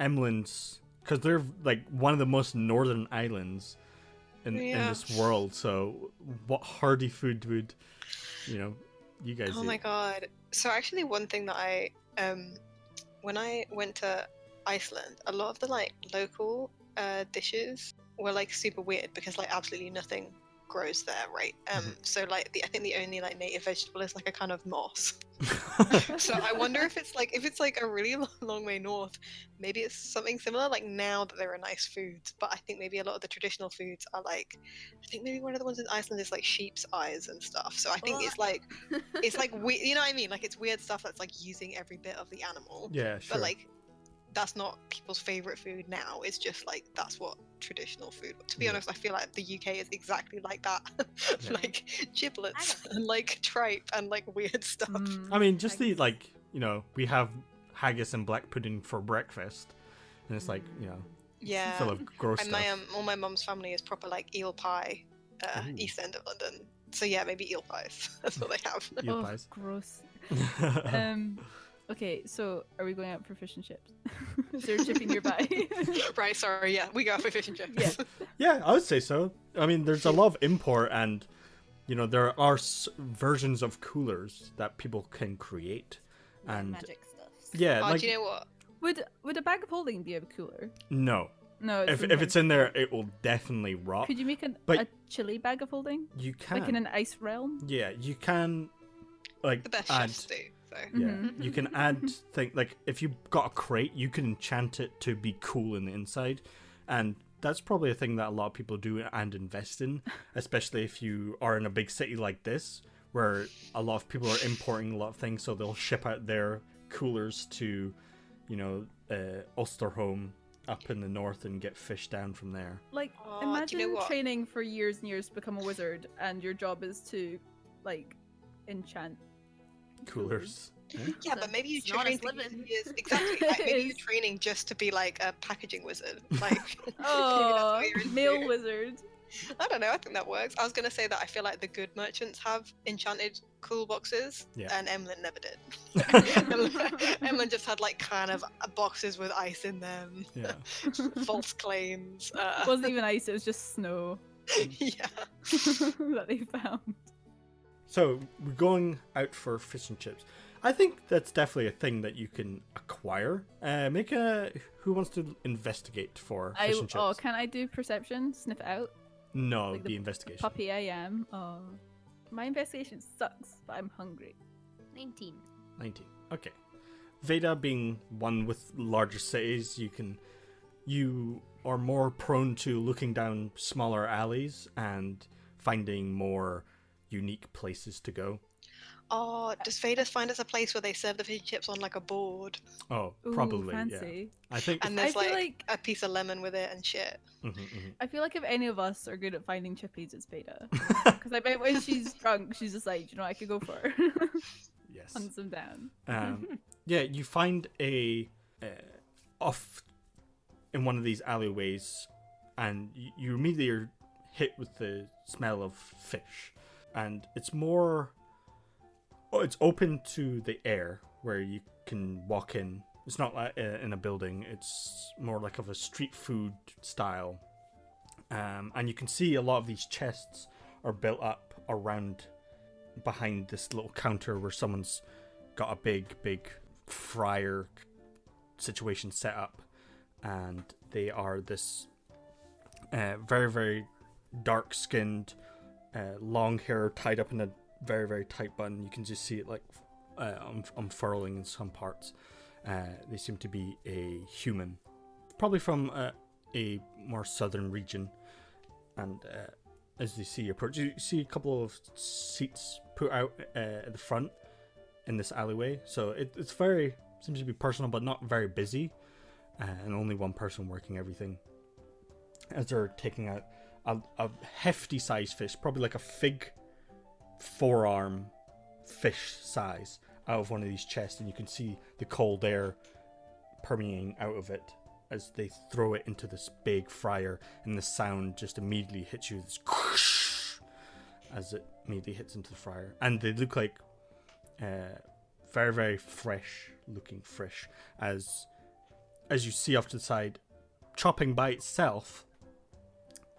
S1: Emlyn's, because they're like one of the most northern islands in
S2: Yeah.
S1: this world. So what hearty food would you guys
S2: oh
S1: eat?
S2: my god. So actually, one thing that I when I went to Iceland, a lot of the like local dishes were like super weird because like absolutely nothing grows there, right? So like I think the only like native vegetable is like a kind of moss. So I wonder if it's like a really long way north, maybe it's something similar. Like now that there are nice foods, but I think maybe a lot of the traditional foods are like, I think maybe one of the ones in Iceland is like sheep's eyes and stuff. So I think it's like you know what I mean? Like it's weird stuff that's like using every bit of the animal,
S1: Yeah, sure.
S2: but like that's not people's favorite food now. It's just like that's what traditional food. To be
S1: Yeah.
S2: honest, I feel like the UK is exactly like that.
S1: Yeah.
S2: Like giblets and like tripe and like weird stuff.
S1: I mean, just the like we have haggis and black pudding for breakfast, and it's like
S2: Yeah.
S1: full of gross
S2: And
S1: stuff.
S2: all my mum's family is proper like eel pie,
S1: Ooh.
S2: east end of London. So yeah, maybe eel pies. That's what they have.
S1: Eel
S4: Oh,
S1: pies.
S4: gross. Okay, so are we going out for fish and chips? Is there a chippy nearby?
S2: Right, sorry, yeah, we go out for fish and chips.
S4: Yeah.
S1: Yeah, I would say so. I mean, there's a lot of import, and there are versions of coolers that people can create, and
S5: magic stuff.
S1: yeah,
S2: Oh,
S1: like
S2: do you know what?
S4: Would a bag of holding be a cooler?
S1: no,
S4: No.
S1: if it's in there, it will definitely rot.
S4: Could you make
S1: But-
S4: a chili bag of holding?
S1: You can,
S4: Like in an ice realm?
S1: yeah, you can, like
S2: The best
S1: add.
S2: chefs do. So.
S1: Yeah,
S4: Mhm.
S1: you can add like if you got a crate, you can enchant it to be cool in the inside, and that's probably a thing that a lot of people do and invest in, especially if you are in a big city like this, where a lot of people are importing a lot of things, so they'll ship out their coolers to, Ulsterholm up in the north and get fish down from there.
S4: Like,
S2: Oh, do you
S4: imagine
S2: know what?
S4: training for years and years to become a wizard, and your job is to, like, enchant
S1: Coolers.
S2: Yeah, but maybe you
S5: It's not
S2: train
S5: as
S2: for years
S5: living.
S2: and years. Exactly. Like, maybe you're
S4: It's-
S2: training just to be like a packaging wizard. Like, maybe that's
S4: Oh,
S2: what you're into.
S4: male wizard.
S2: I don't know. I think that works. I was gonna say that I feel like the good merchants have enchanted cool boxes,
S1: Yeah.
S2: and Emlyn never did. Emlyn just had like kind of boxes with ice in them,
S1: Yeah.
S2: false claims.
S4: It wasn't even ice, it was just snow
S2: Yeah.
S4: that they found.
S1: So we're going out for fish and chips. I think that's definitely a thing that you can acquire. Make a who wants to investigate for fish and chips?
S4: Oh, can I do perception? Sniff it out?
S1: No,
S4: like
S1: the
S4: the
S1: investigation.
S4: Puppy I am. Oh. My investigation sucks, but I'm hungry.
S3: 19.
S1: 19. Okay. Véda being one with larger cities, you are more prone to looking down smaller alleys and finding more unique places to go.
S2: Oh, does Véda find us a place where they serve the fish and chips on like a board?
S1: Oh,
S4: Ooh,
S1: probably,
S4: fancy.
S1: yeah. I think.
S2: And there's
S4: I feel
S2: like a piece of lemon with it and shit.
S4: I feel like if any of us are good at finding chippies, it's Véda. Because I bet when she's drunk, she's just like, you know, I could go for her.
S1: Yes.
S4: Hunt them down.
S1: Yeah, you find a off in one of these alleyways, and you immediately are hit with the smell of fish, and it's more. Oh, it's open to the air where you can walk in. It's not like in a building. It's more like of a street food style, and you can see a lot of these chests are built up around behind this little counter where someone's got a big fryer situation set up, and they are this very dark skinned, long hair tied up in a very tight bun. You can just see it like unfurling in some parts. They seem to be a human, probably from a more southern region, and as you see approach, you see a couple of seats put out at the front in this alleyway, so it's very seems to be personal but not very busy, and only one person working everything as they're taking out a hefty sized fish, probably like a fig forearm fish size, out of one of these chests, and you can see the cold air permeating out of it as they throw it into this big fryer, and the sound just immediately hits you, this whoosh, as it immediately hits into the fryer, and they look like very fresh looking fish, as you see off to the side, chopping by itself,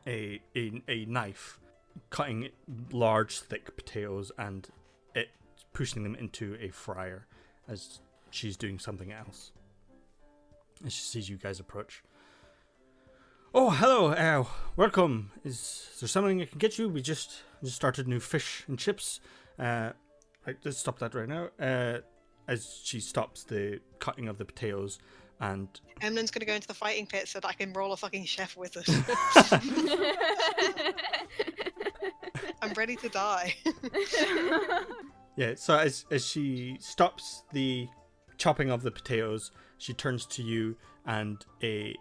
S1: a knife cutting large thick potatoes and it pushing them into a fryer as she's doing something else as she sees you guys approach. Oh, hello, welcome. Is there something I can get you? We just started new fish and chips. Let's stop that right now. As she stops the cutting of the potatoes, and
S2: Emlyn's gonna go into the fighting pit so that I can roll a fucking chef with us. I'm ready to die.
S1: yeah, so as she stops the chopping of the potatoes, she turns to you, and a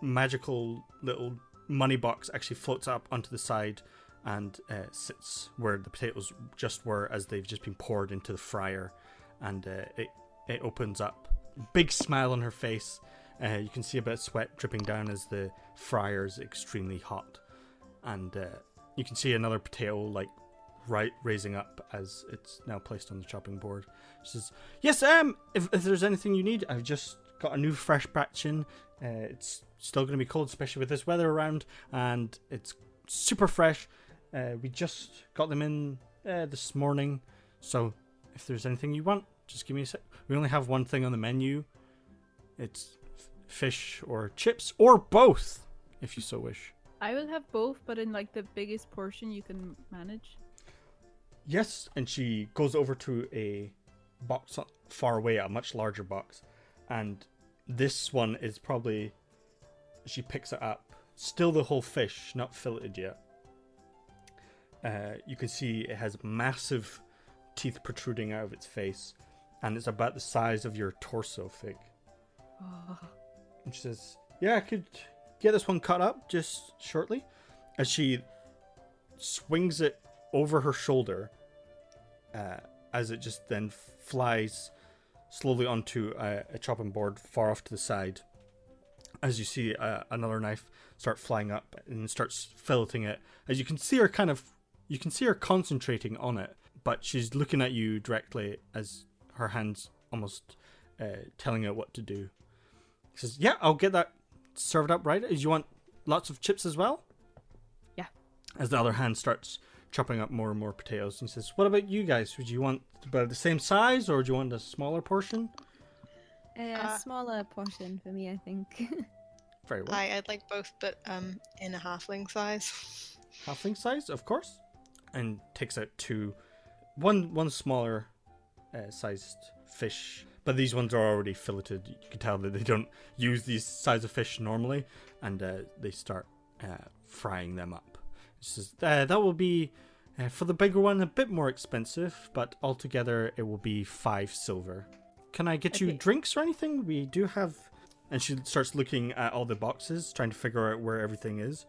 S1: magical little money box actually floats up onto the side and sits where the potatoes just were as they've just been poured into the fryer, and it opens up. Big smile on her face. You can see a bit of sweat dripping down as the fryer is extremely hot, and you can see another potato like raising up as it's now placed on the chopping board. She says, "Yes, if there's anything you need, I've just got a new fresh batch in. It's still going to be cold, especially with this weather around, and it's super fresh. We just got them in this morning, so if there's anything you want, just give me a sec. We only have one thing on the menu. It's fish or chips, or both, if you so wish."
S4: I will have both, but in like the biggest portion you can manage.
S1: Yes, and she goes over to a box far away, a much larger box, and this one is probably, she picks it up, still the whole fish, not filleted yet. You can see it has massive teeth protruding out of its face, and it's about the size of your torso, Fig.
S4: Oh.
S1: And she says, "Yeah, I could get this one cut up just shortly," as she swings it over her shoulder, as it just then flies slowly onto a chopping board far off to the side, as you see another knife start flying up and starts filleting it, as you can see her concentrating on it, but she's looking at you directly as her hands almost telling her what to do. She says, "Yeah, I'll get that served up right. You want lots of chips as well?"
S4: Yeah.
S1: As the other hand starts chopping up more and more potatoes, and he says, "What about you guys? Would you want about the same size, or do you want a smaller portion?"
S3: A smaller portion for me, I think.
S1: Very well.
S2: I'd like both, but in a halfling size.
S1: Halfling size, of course. And takes out one smaller sized fish But these ones are already filleted. You can tell that they don't use these size of fish normally, and they start frying them up. She says, that will be, for the bigger one, a bit more expensive, but altogether it will be 5 silver. Can I get you drinks or anything? We do have... And she starts looking at all the boxes, trying to figure out where everything is.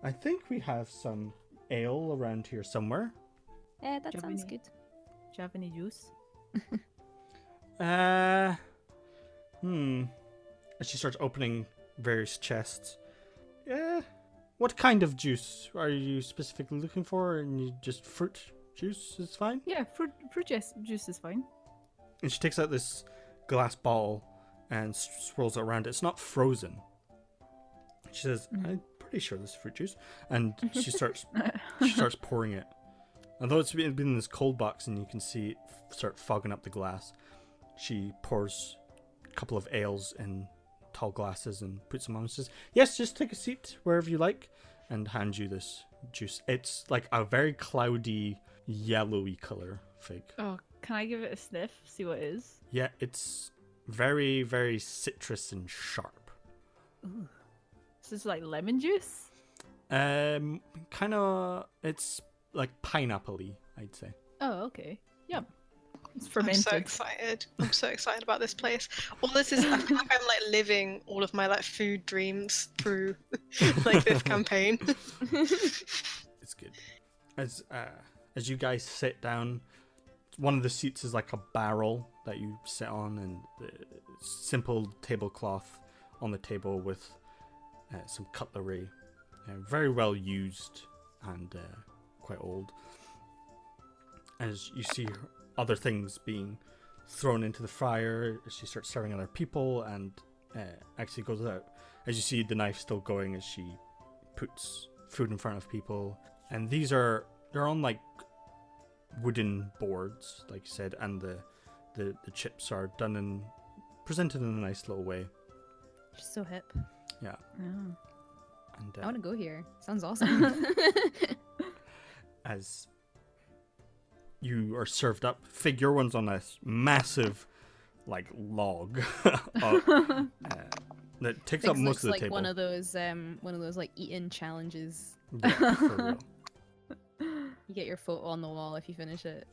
S1: I think we have some ale around here somewhere.
S3: That sounds good.
S4: Do you have any juice?
S1: And she starts opening various chests. What kind of juice are you specifically looking for? And you just fruit juice is fine?
S4: Yeah, fruit juice is fine.
S1: And she takes out this glass bottle and swirls it around. It's not frozen. She says, I'm pretty sure this is fruit juice. And she starts pouring it. Although it's been in this cold box and you can see it start fogging up the glass, she pours a couple of ales in tall glasses and puts them on and says, yes, just take a seat wherever you like, and hands you this juice. It's like a very cloudy, yellowy color fig.
S4: Oh, can I give it a sniff? See what it is?
S1: Yeah, it's very, very citrus and sharp.
S4: Ooh. Is this like lemon juice?
S1: Kind of, it's like pineapple-y, I'd say.
S4: Oh, okay. Yum. It's
S2: I'm
S4: fermented.
S2: so excited. I'm so excited about this place. All this is, I feel like I'm like living all of my like food dreams through like this campaign.
S1: It's good. As you guys sit down, one of the seats is like a barrel that you sit on, and simple tablecloth on the table with some cutlery, very well used and quite old. As you see other things being thrown into the fryer, she starts serving other people and actually goes out. As you see the knife still going as she puts food in front of people, and they're on like wooden boards, like you said, and the chips are done and presented in a nice little way.
S3: She's so hip.
S1: Yeah.
S4: Oh.
S1: And
S3: I want to go here. Sounds awesome.
S1: as you are served up, your one's on a massive like log that takes up most of the
S3: like
S1: table.
S3: one of those like eating challenges.
S1: Yeah, for real.
S3: You get your photo on the wall if you finish it.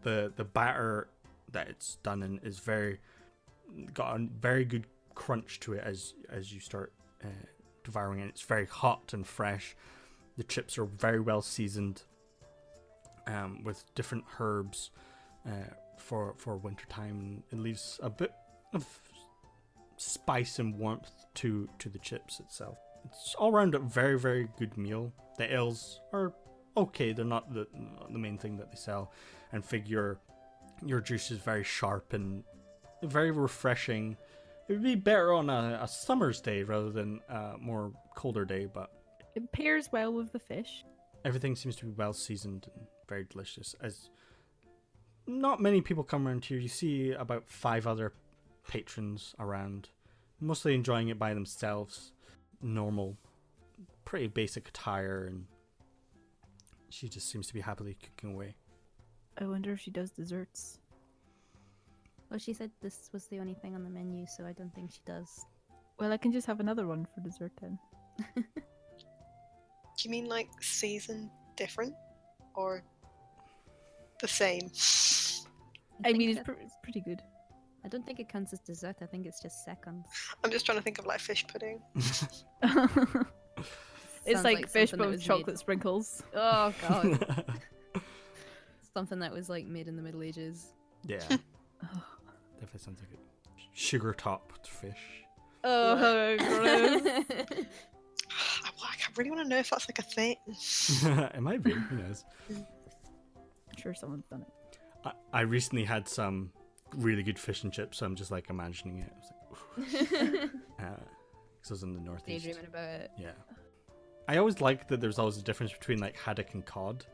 S1: The batter that it's done in is got a very good crunch to it as you start devouring it. It's very hot and fresh. The chips are very well seasoned with different herbs for winter time. It leaves a bit of spice and warmth to the chips itself. It's all around a very, very good meal. The ales are okay. They're not the main thing that they sell. And your juice is very sharp and very refreshing. It would be better on a summer's day rather than a more colder day, but
S4: It pairs well with the fish.
S1: everything seems to be well seasoned and very delicious. As not many people come around here, you see about 5 other patrons around, mostly enjoying it by themselves. Normal, pretty basic attire, and she just seems to be happily cooking away.
S4: I wonder if she does desserts.
S3: Well, she said this was the only thing on the menu, so I don't think she does.
S4: Well, I can just have another one for dessert then.
S2: Do you mean like season different or the same?
S4: I mean,
S3: think
S4: it's pretty good.
S3: I don't think it counts as dessert. I think it's just seconds.
S2: I'm just trying to think of like fish pudding.
S4: It's
S3: Sounds
S4: like fish
S3: something that
S4: but with
S3: was
S4: chocolate
S3: made-
S4: sprinkles.
S3: Oh god, something that was like made in the Middle Ages.
S1: Yeah,
S4: Oh,
S1: definitely sounds like a sugar topped fish.
S4: oh gross.
S2: I really want to know if that's like a thing.
S1: It might be. Who knows?
S4: I'm sure someone's done it.
S1: I recently had some really good fish and chips, so I'm just like imagining it. I was like, because I was in the northeast.
S3: Daydreaming about it.
S1: Yeah. I always like that there's always a difference between like haddock and cod.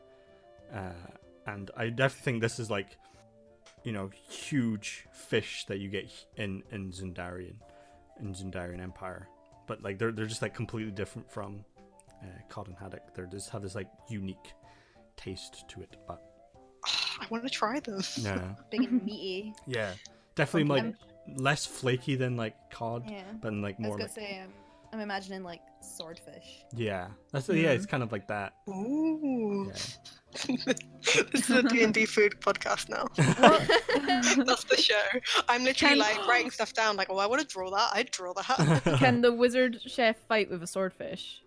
S1: And I definitely think this is like, huge fish that you get in Zoundarian Empire. But like they're just like completely different from cod and haddock. They just have this like unique taste to it. But
S2: I want to try them.
S1: yeah.
S3: Big and meaty.
S1: Yeah. definitely
S5: Okay.
S1: like less flaky than like cod,
S5: Yeah.
S1: but like
S5: I was
S1: more
S5: gonna
S1: like
S5: say, I'm imagining like swordfish.
S1: yeah. Yeah, it's kind of like that.
S2: Ooh.
S1: Yeah.
S2: This is a D&D food podcast now. That's the show. I'm literally like writing stuff down like, oh, I want to draw that. I'd draw that.
S4: Can the wizard chef fight with a swordfish?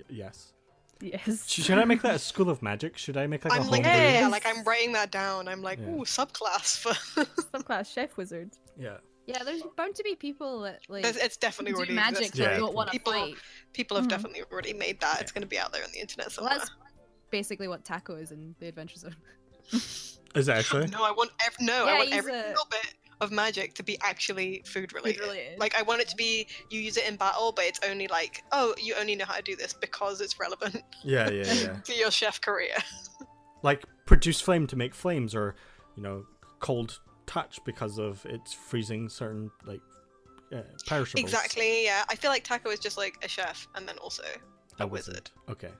S1: Yes.
S4: Yes.
S1: Should I make that a school of magic? Should I make like a
S2: I'm like,
S1: homebrew?
S2: yeah,
S4: Yes.
S2: like I'm writing that down. I'm like,
S1: Yeah.
S2: ooh, subclass for.
S4: Subclass chef wizard.
S1: Yeah.
S5: Yeah, there's bound to be people that like
S2: It's definitely
S5: do
S2: already
S5: magic
S2: existed.
S5: that
S1: Yeah.
S5: don't want to
S2: People-
S5: fight.
S2: People have
S4: Mhm.
S2: definitely already made that. It's
S1: Yeah.
S2: going to be out there on the internet
S5: Well,
S2: somewhere.
S5: that's basically what taco is in the Adventure Zone.
S1: Is it actually?
S2: No, I want I
S5: Yeah,
S2: want
S5: he's
S2: every
S5: a-
S2: single bit of magic to be actually food related.
S5: related.
S2: Like I want it to be you use it in battle, but it's only like, oh, you only know how to do this because it's relevant
S1: Yeah, yeah.
S2: to your chef career.
S1: Like produce flame to make flames, or cold touch because of it's freezing certain like perishables.
S2: Exactly. Yeah, I feel like Taco is just like a chef and then also a wizard.
S1: Okay.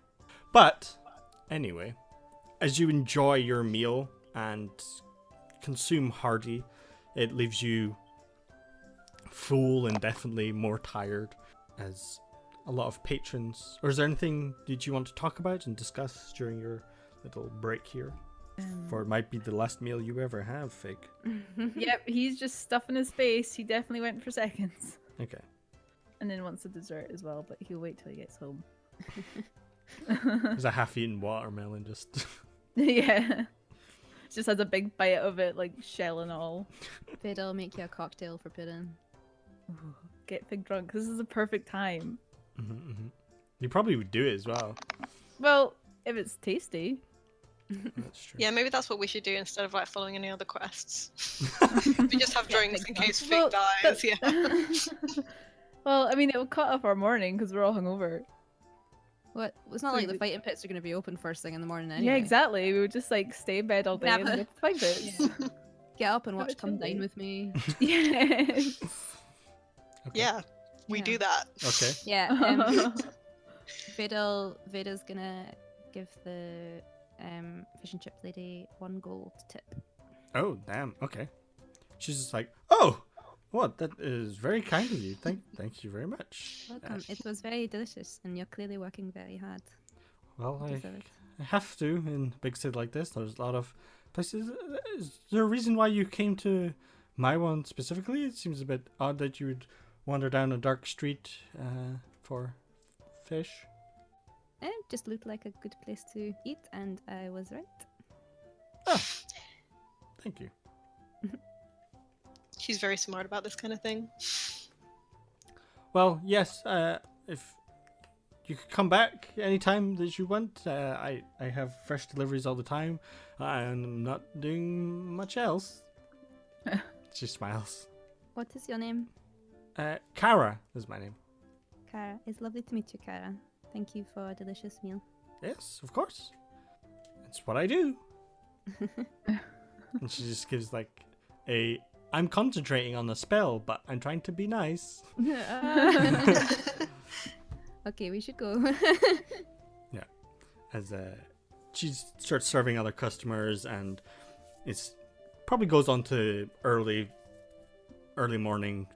S1: But anyway, as you enjoy your meal and consume hearty, it leaves you full and definitely more tired as a lot of patrons. Or is there anything did you want to talk about and discuss during your little break here? For it might be the last meal you ever have, Fig.
S4: Yep, he's just stuffing his face. He definitely went for seconds.
S1: Okay.
S4: And then wants a dessert as well, but he'll wait till he gets home.
S1: There's a half-eaten watermelon just...
S4: Yeah. Just has a big bite of it, like shell and all.
S3: Véda will make you a cocktail for pudding.
S4: Ooh, get pig drunk. This is a perfect time.
S1: You probably would do it as well.
S4: Well, if it's tasty.
S1: That's true.
S2: Yeah, maybe that's what we should do instead of like following any other quests. We just have drinks in case Fig
S4: Well,
S2: dies. Yeah.
S4: Well, I mean, it will cut off our morning because we're all hungover.
S3: What? It's not
S4: So
S3: like the
S4: you-
S3: fighting pits are going to be open first thing in the morning anyway.
S4: Yeah, exactly. We would just like stay in bed all day and
S3: Never.
S4: go to fight bits.
S3: Get up and
S4: Have
S3: watch
S4: a
S3: Come
S4: chill
S3: Dine
S4: day.
S3: with Me.
S4: Yes.
S1: Okay.
S2: Yeah, we
S3: Yeah.
S2: do that.
S1: Okay.
S3: Yeah. Veda's gonna give the fish and chip lady 1 gold tip.
S1: Oh, damn. Okay. She's just like, oh, what? That is very kind of you. Thank you very much.
S3: Welcome. It was very delicious, and you're clearly working very hard.
S1: Well,
S3: You deserve it.
S1: I have to in a big city like this. There's a lot of places. Is there a reason why you came to my one specifically? It seems a bit odd that you would wander down a dark street for fish.
S3: Just looked like a good place to eat, and I was right.
S1: Thank you.
S2: She's very smart about this kind of thing.
S1: Well, yes. If you could come back anytime that you want. I have fresh deliveries all the time. I'm not doing much else. She smiles.
S3: What is your name?
S1: Kara is my name.
S3: Kara. It's lovely to meet you, Kara. Thank you for a delicious meal.
S1: Yes, of course. It's what I do. And she just gives like I'm concentrating on the spell, but I'm trying to be nice.
S3: Okay, we should go.
S1: As she starts serving other customers, and it's probably goes on to early morning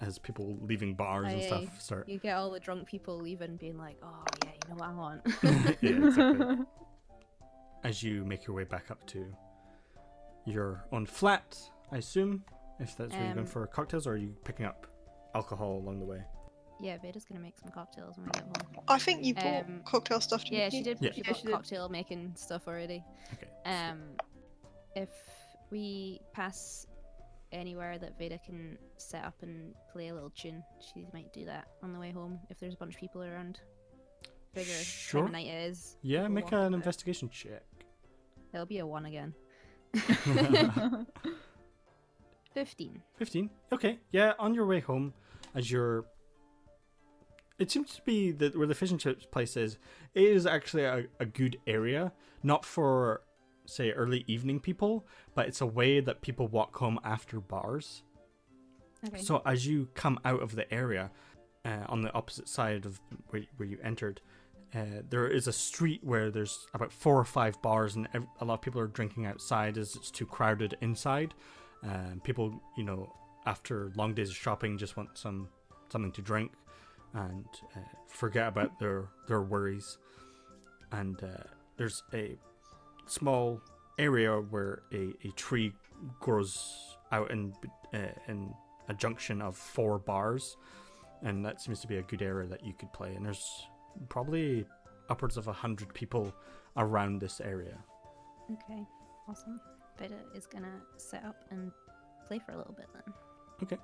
S1: as people leaving bars and
S3: Aye,
S1: stuff
S3: aye.
S1: start.
S3: You get all the drunk people leaving, being like, "Oh yeah, you know what I want."
S1: Yeah, exactly. As you make your way back up to your own flat, I assume, if that's where you're going for cocktails, or are you picking up alcohol along the way?
S3: Yeah, Veda's gonna make some cocktails when we get home.
S2: I think you bought
S3: Um,
S2: cocktail stuff. Didn't
S3: Yeah,
S2: you?
S3: she did.
S1: Yeah.
S3: She
S4: Yeah,
S3: got
S4: she did.
S3: cocktail making stuff already.
S1: Okay.
S3: If we pass anywhere that Véda can set up and play a little tune, she might do that on the way home if there's a bunch of people around. Bigger time
S1: Sure.
S3: of night it is.
S1: Yeah,
S3: people
S1: make
S3: walking
S1: an
S3: about.
S1: investigation check.
S3: It'll be a 1 again. 15.
S1: 15. Okay. Yeah, on your way home, as you're... It seems to be that where the fish and chips place is, it is actually a good area. Not for, say, early evening people, but it's a way that people walk home after bars.
S3: Okay.
S1: So as you come out of the area, on the opposite side of where you entered, there is a street where there's about 4 or 5 bars, and a lot of people are drinking outside as it's too crowded inside. People, after long days of shopping, just want something to drink and forget about their worries. And there's a small area where a tree grows out in a junction of 4 bars, and that seems to be a good area that you could play. And there's probably upwards of 100 people around this area.
S3: Okay, awesome. Véda is gonna set up and play for a little bit then.
S1: Okay.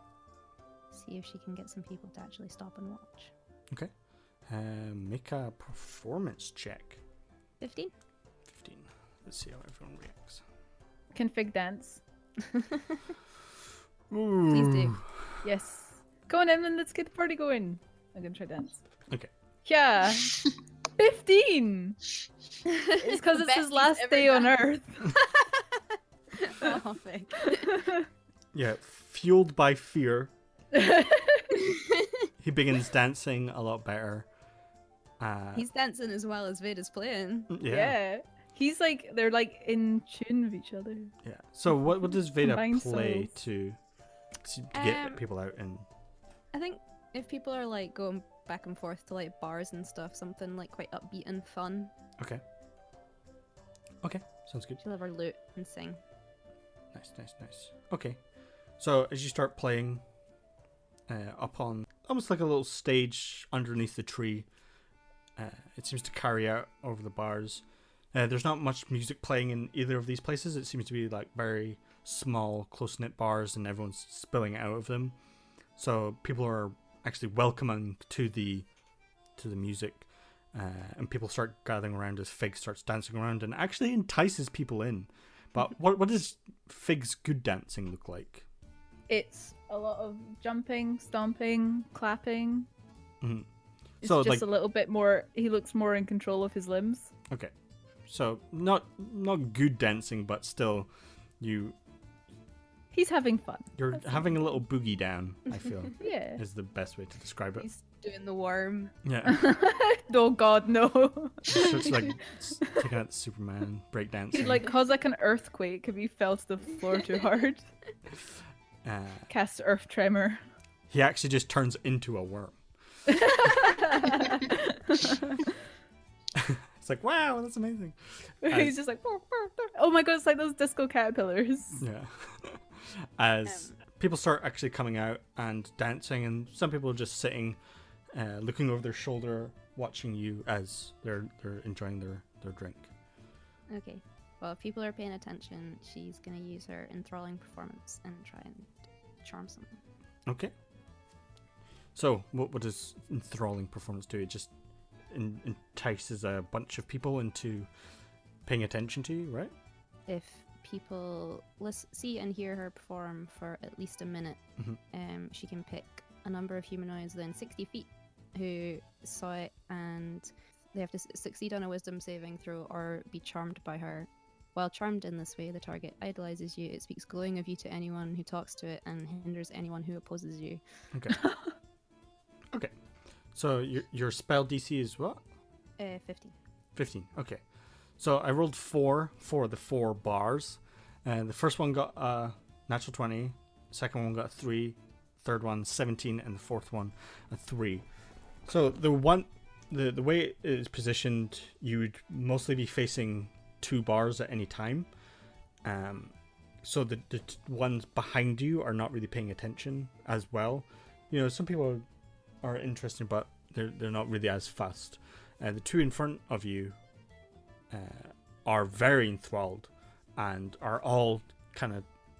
S3: See if she can get some people to actually stop and watch.
S1: Okay. Make a performance check.
S3: 15?
S1: 15. Let's see how everyone reacts.
S4: Can Fig dance?
S3: Please do.
S4: Yes. Come on, Emlyn, let's get the party going. I'm gonna try dance.
S1: Okay.
S4: Yeah. 15! It's because it's his
S5: Best
S4: last
S5: he's ever
S4: day on
S5: done.
S4: Earth.
S3: Oh, Fig.
S1: Yeah, fueled by fear, he begins dancing a lot better.
S3: He's dancing as well as Véda's playing.
S1: Yeah.
S4: He's like, they're like in tune with each other.
S1: Yeah. So what does Véda
S4: Combined
S1: play
S4: souls.
S1: to get
S3: Um,
S1: people out and
S3: I think if people are like going back and forth to like bars and stuff, something like quite upbeat and fun.
S1: Okay, sounds good.
S3: She'll have her lute and sing.
S1: Nice. Okay. So as you start playing up on almost like a little stage underneath the tree, it seems to carry out over the bars. There's not much music playing in either of these places. It seems to be like very small, close-knit bars, and everyone's spilling out of them. So people are actually welcoming to the music, and people start gathering around as Fig starts dancing around and actually entices people in. But what does Fig's good dancing look like?
S4: It's a lot of jumping, stomping, clapping.
S1: Mhm.
S4: It's
S1: So,
S4: just
S1: like-
S4: a little bit more, he looks more in control of his limbs.
S1: Okay, so not good dancing, but still,
S4: He's having fun.
S1: you're
S4: That's
S1: having a little boogie down. I feel
S4: Yeah.
S1: is the best way to describe it.
S3: He's doing the worm.
S1: Yeah,
S4: Oh god, no.
S1: so it's like taking out the Superman breakdancing.
S4: He'd like cause like an earthquake if he fell to the floor too hard. Cast earth tremor.
S1: He actually just turns into a worm. It's like, wow, that's amazing.
S4: He's just like, oh my god, it's like those disco caterpillars.
S1: Yeah. As people start actually coming out and dancing, and some people are just sitting, looking over their shoulder, watching you as they're enjoying their drink.
S3: Okay. Well, if people are paying attention, she's gonna use her enthralling performance and try and charm someone.
S1: Okay. So, what does enthralling performance do? It just entices a bunch of people into paying attention to you, right?
S3: If people see and hear her perform for at least a minute, she can pick a number of humanoids within 60 feet who saw it, and they have to succeed on a wisdom saving throw or be charmed by her. While charmed in this way, the target idolizes you. It speaks glowing of you to anyone who talks to it and hinders anyone who opposes you.
S1: Okay. Okay. So your spell DC is what?
S3: 15.
S1: 15. Okay. So I rolled 4 for the 4 bars. The first one got a natural 20. Second one got a 3. Third one 17, and the fourth one a 3. So the way it is positioned, you would mostly be facing 2 bars at any time. So the ones behind you are not really paying attention as well. You know, some people are interested, but they're not really as fast. The 2 in front of you are very enthralled and are all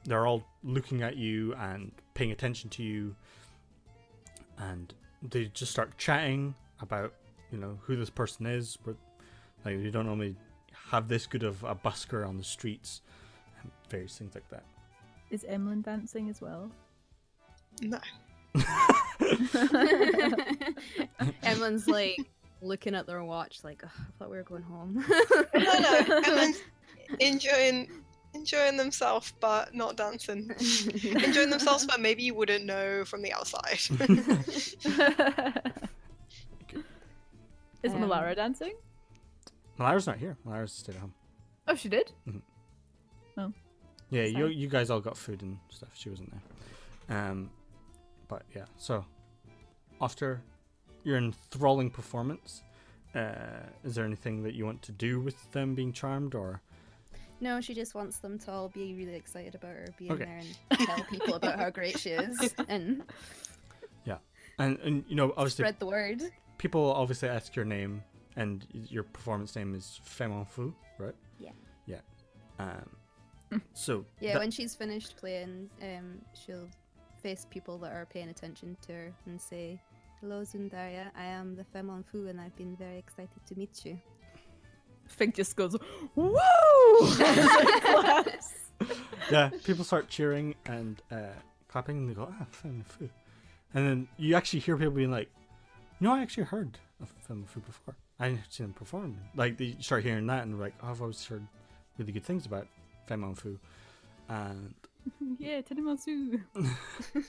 S1: they're all looking at you and paying attention to you, and they just start chatting about, you know, who this person is. But like, you don't normally have this good of a busker on the streets and various things like that.
S4: Is Emlyn dancing as well?
S2: No.
S3: Emlyn's like looking at their watch, like, "Ugh, I thought we were going home."
S2: No. Everyone's enjoying themselves, but not dancing. Enjoying themselves, but maybe you wouldn't know from the outside.
S4: Is
S3: Um,
S4: Malara dancing?
S1: Malara's not here. Malara's stayed at home.
S4: Oh, she did?
S1: Mhm.
S4: Oh.
S1: Yeah, you
S3: Sorry.
S1: you guys all got food and stuff. She wasn't there. But yeah, so after your enthralling performance, is there anything that you want to do with them being charmed, or?
S3: No, she just wants them to all be really excited about her being
S1: Okay.
S3: there and tell people about how great she is and
S1: And you know, obviously,
S3: spread the word.
S1: people obviously ask your name, and your performance name is Femmenful, right?
S3: Yeah.
S1: Yeah. So
S3: Yeah,
S1: that-
S3: when she's finished playing, she'll face people that are paying attention to her and say, "Hello, Zoundaria. I am the Femmenful, and I've been very excited to meet you."
S4: Fig just goes, woo! Claps.
S1: yeah, people start cheering and clapping, and they go, Femmenful. And then you actually hear people being like, I actually heard of Femmenful before. I didn't see them perform. Like, they start hearing that, and they're like, I've always heard really good things about Femmenful. And
S4: Yeah, tiramisu.
S1: did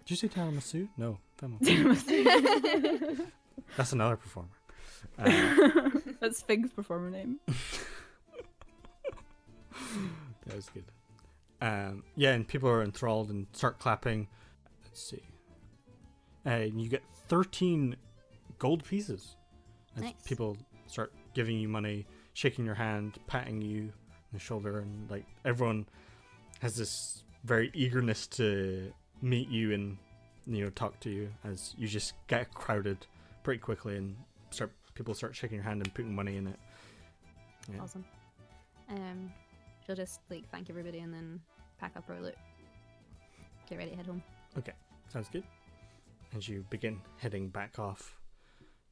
S1: you say tiramisu? No, Femmenful.
S4: Tiramisu.
S1: That's another performer.
S4: That's Fig's performer name.
S1: That was good. Yeah, and people are enthralled and start clapping. Let's see. And you get 13 gold pieces. As
S3: Nice.
S1: people start giving you money, shaking your hand, patting you on the shoulder, and like everyone has this very eagerness to meet you and talk to you, as you just get crowded pretty quickly and people start shaking your hand and putting money in it. Yeah.
S3: Awesome. She'll just like thank everybody and then pack up her loot. Get ready to head home.
S1: Sounds good. As you begin heading back off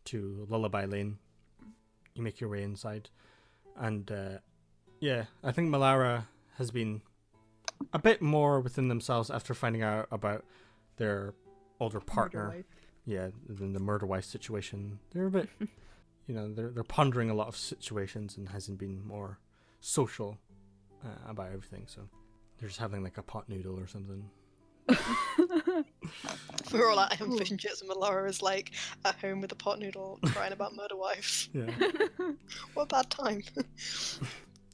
S1: to Lullaby Lane, you make your way inside. And yeah, I think Malara has been a bit more within themselves after finding out about their older partner.
S4: Murder wife.
S1: Yeah, than the murder wife situation. They're a bit, they're pondering a lot of situations and hasn't been more social about everything. So they're just having like a pot noodle or something.
S2: We were all at him fish and chips, and Malara is like at home with a pot noodle crying about murder wives.
S1: Yeah.
S2: What a bad time.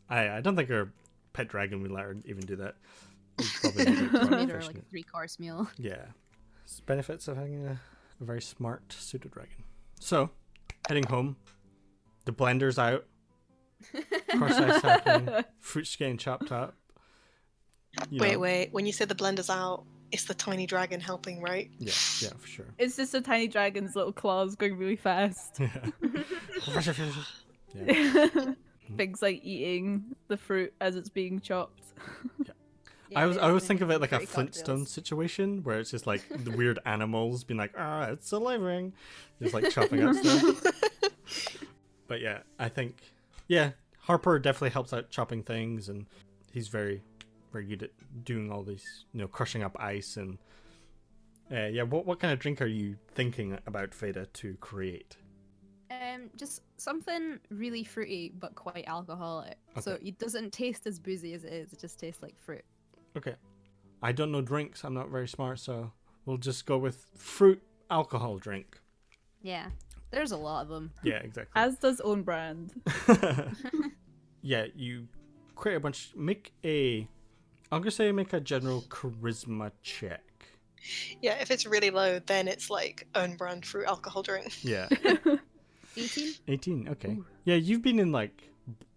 S1: I don't think our pet dragon would let her even do that. We'd probably make it
S3: Made
S1: quite
S3: her
S1: efficient.
S3: like a 3-course meal.
S1: Yeah. It's benefits of having a very smart pseudo dragon. So, heading home, the blender's out. Course ice happening. Fruit's getting chopped up. You know.
S2: Wait. When you say the blender's out, it's the tiny dragon helping, right?
S1: Yeah, for sure.
S4: It's just a tiny dragon's little claws going really fast.
S1: Yeah.
S4: Fig's like eating the fruit as it's being chopped.
S3: Yeah,
S1: I always think of it like a
S3: fruity
S1: Flintstone
S3: cocktails.
S1: situation where it's just like the weird animals being like, it's a living. Just like chopping up stuff. But yeah, I think, Harper definitely helps out chopping things, and he's very, very good at doing all these, crushing up ice. And what kind of drink are you thinking about, Véda, to create?
S3: Just something really fruity but quite alcoholic. So
S1: Okay.
S3: it doesn't taste as boozy as it is. It just tastes like fruit.
S1: Okay. I don't know drinks. I'm not very smart, so we'll just go with fruit alcohol drink.
S3: Yeah, there's a lot of them.
S1: Yeah, exactly.
S4: As does Own Brand.
S1: Yeah, you create a bunch. Make a general charisma check.
S2: Yeah, if it's really low, then it's like own brand fruit alcohol drink.
S1: Yeah.
S3: 18?
S1: 18, okay. Yeah, you've been in like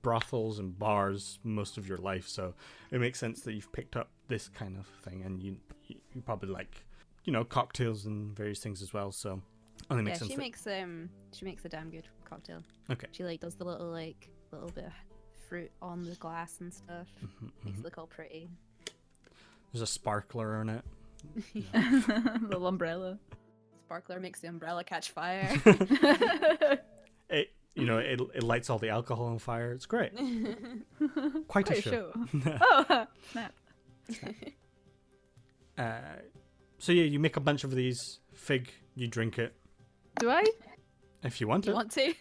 S1: brothels and bars most of your life, so it makes sense that you've picked up this kind of thing, and you probably like, cocktails and various things as well, so only makes sense.
S3: She makes a damn good cocktail.
S1: Okay.
S3: She like does the little bit of fruit on the glass and stuff. Makes it look all pretty.
S1: There's a sparkler on it.
S4: Little umbrella.
S3: Sparkler makes the umbrella catch fire.
S1: It lights all the alcohol on fire. It's great. Quite a show.
S4: Oh, snap.
S1: So yeah, you make a bunch of these. Fig, you drink it
S4: Do I?
S1: if you want
S3: You
S1: it.
S3: want to?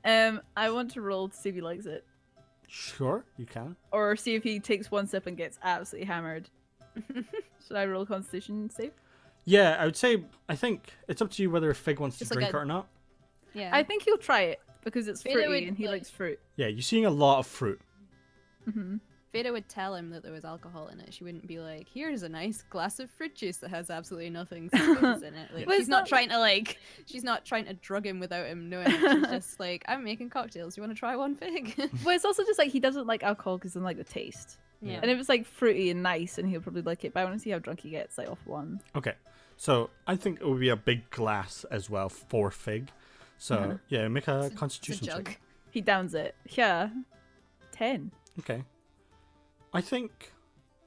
S4: I want to roll to see if he likes it.
S1: Sure, you can.
S4: Or see if he takes one sip and gets absolutely hammered. Should I roll a constitution save?
S1: Yeah, I think it's up to you whether Fig wants
S3: Just
S1: to
S3: like
S1: drink
S3: a-
S1: it or not.
S3: Yeah.
S4: I think he'll try it because it's
S3: Véda
S4: fruity
S3: would
S4: and he
S3: like-
S4: likes fruit.
S1: Yeah, you're seeing a lot of fruit.
S4: Hmm
S3: Véda would tell him that there was alcohol in it. She wouldn't be like, "Here's a nice glass of fruit juice that has absolutely nothing suspicious in it." Like,
S4: But
S3: she's
S4: it's
S3: not
S4: not
S3: trying to like, she's not trying to drug him without him knowing. She's just like, "I'm making cocktails. You want to try one, Fig?"
S4: But it's also just like he doesn't like alcohol because he doesn't like the taste.
S3: Yeah.
S4: And if it's like fruity and nice, then he'll probably like it. But I want to see how drunk he gets, like off one.
S1: Okay, so I think it would be a big glass as well for Fig. So yeah, make a
S3: It's a
S1: Constitution
S3: jug.
S1: check.
S4: He downs it. Yeah. 10.
S1: Okay, I think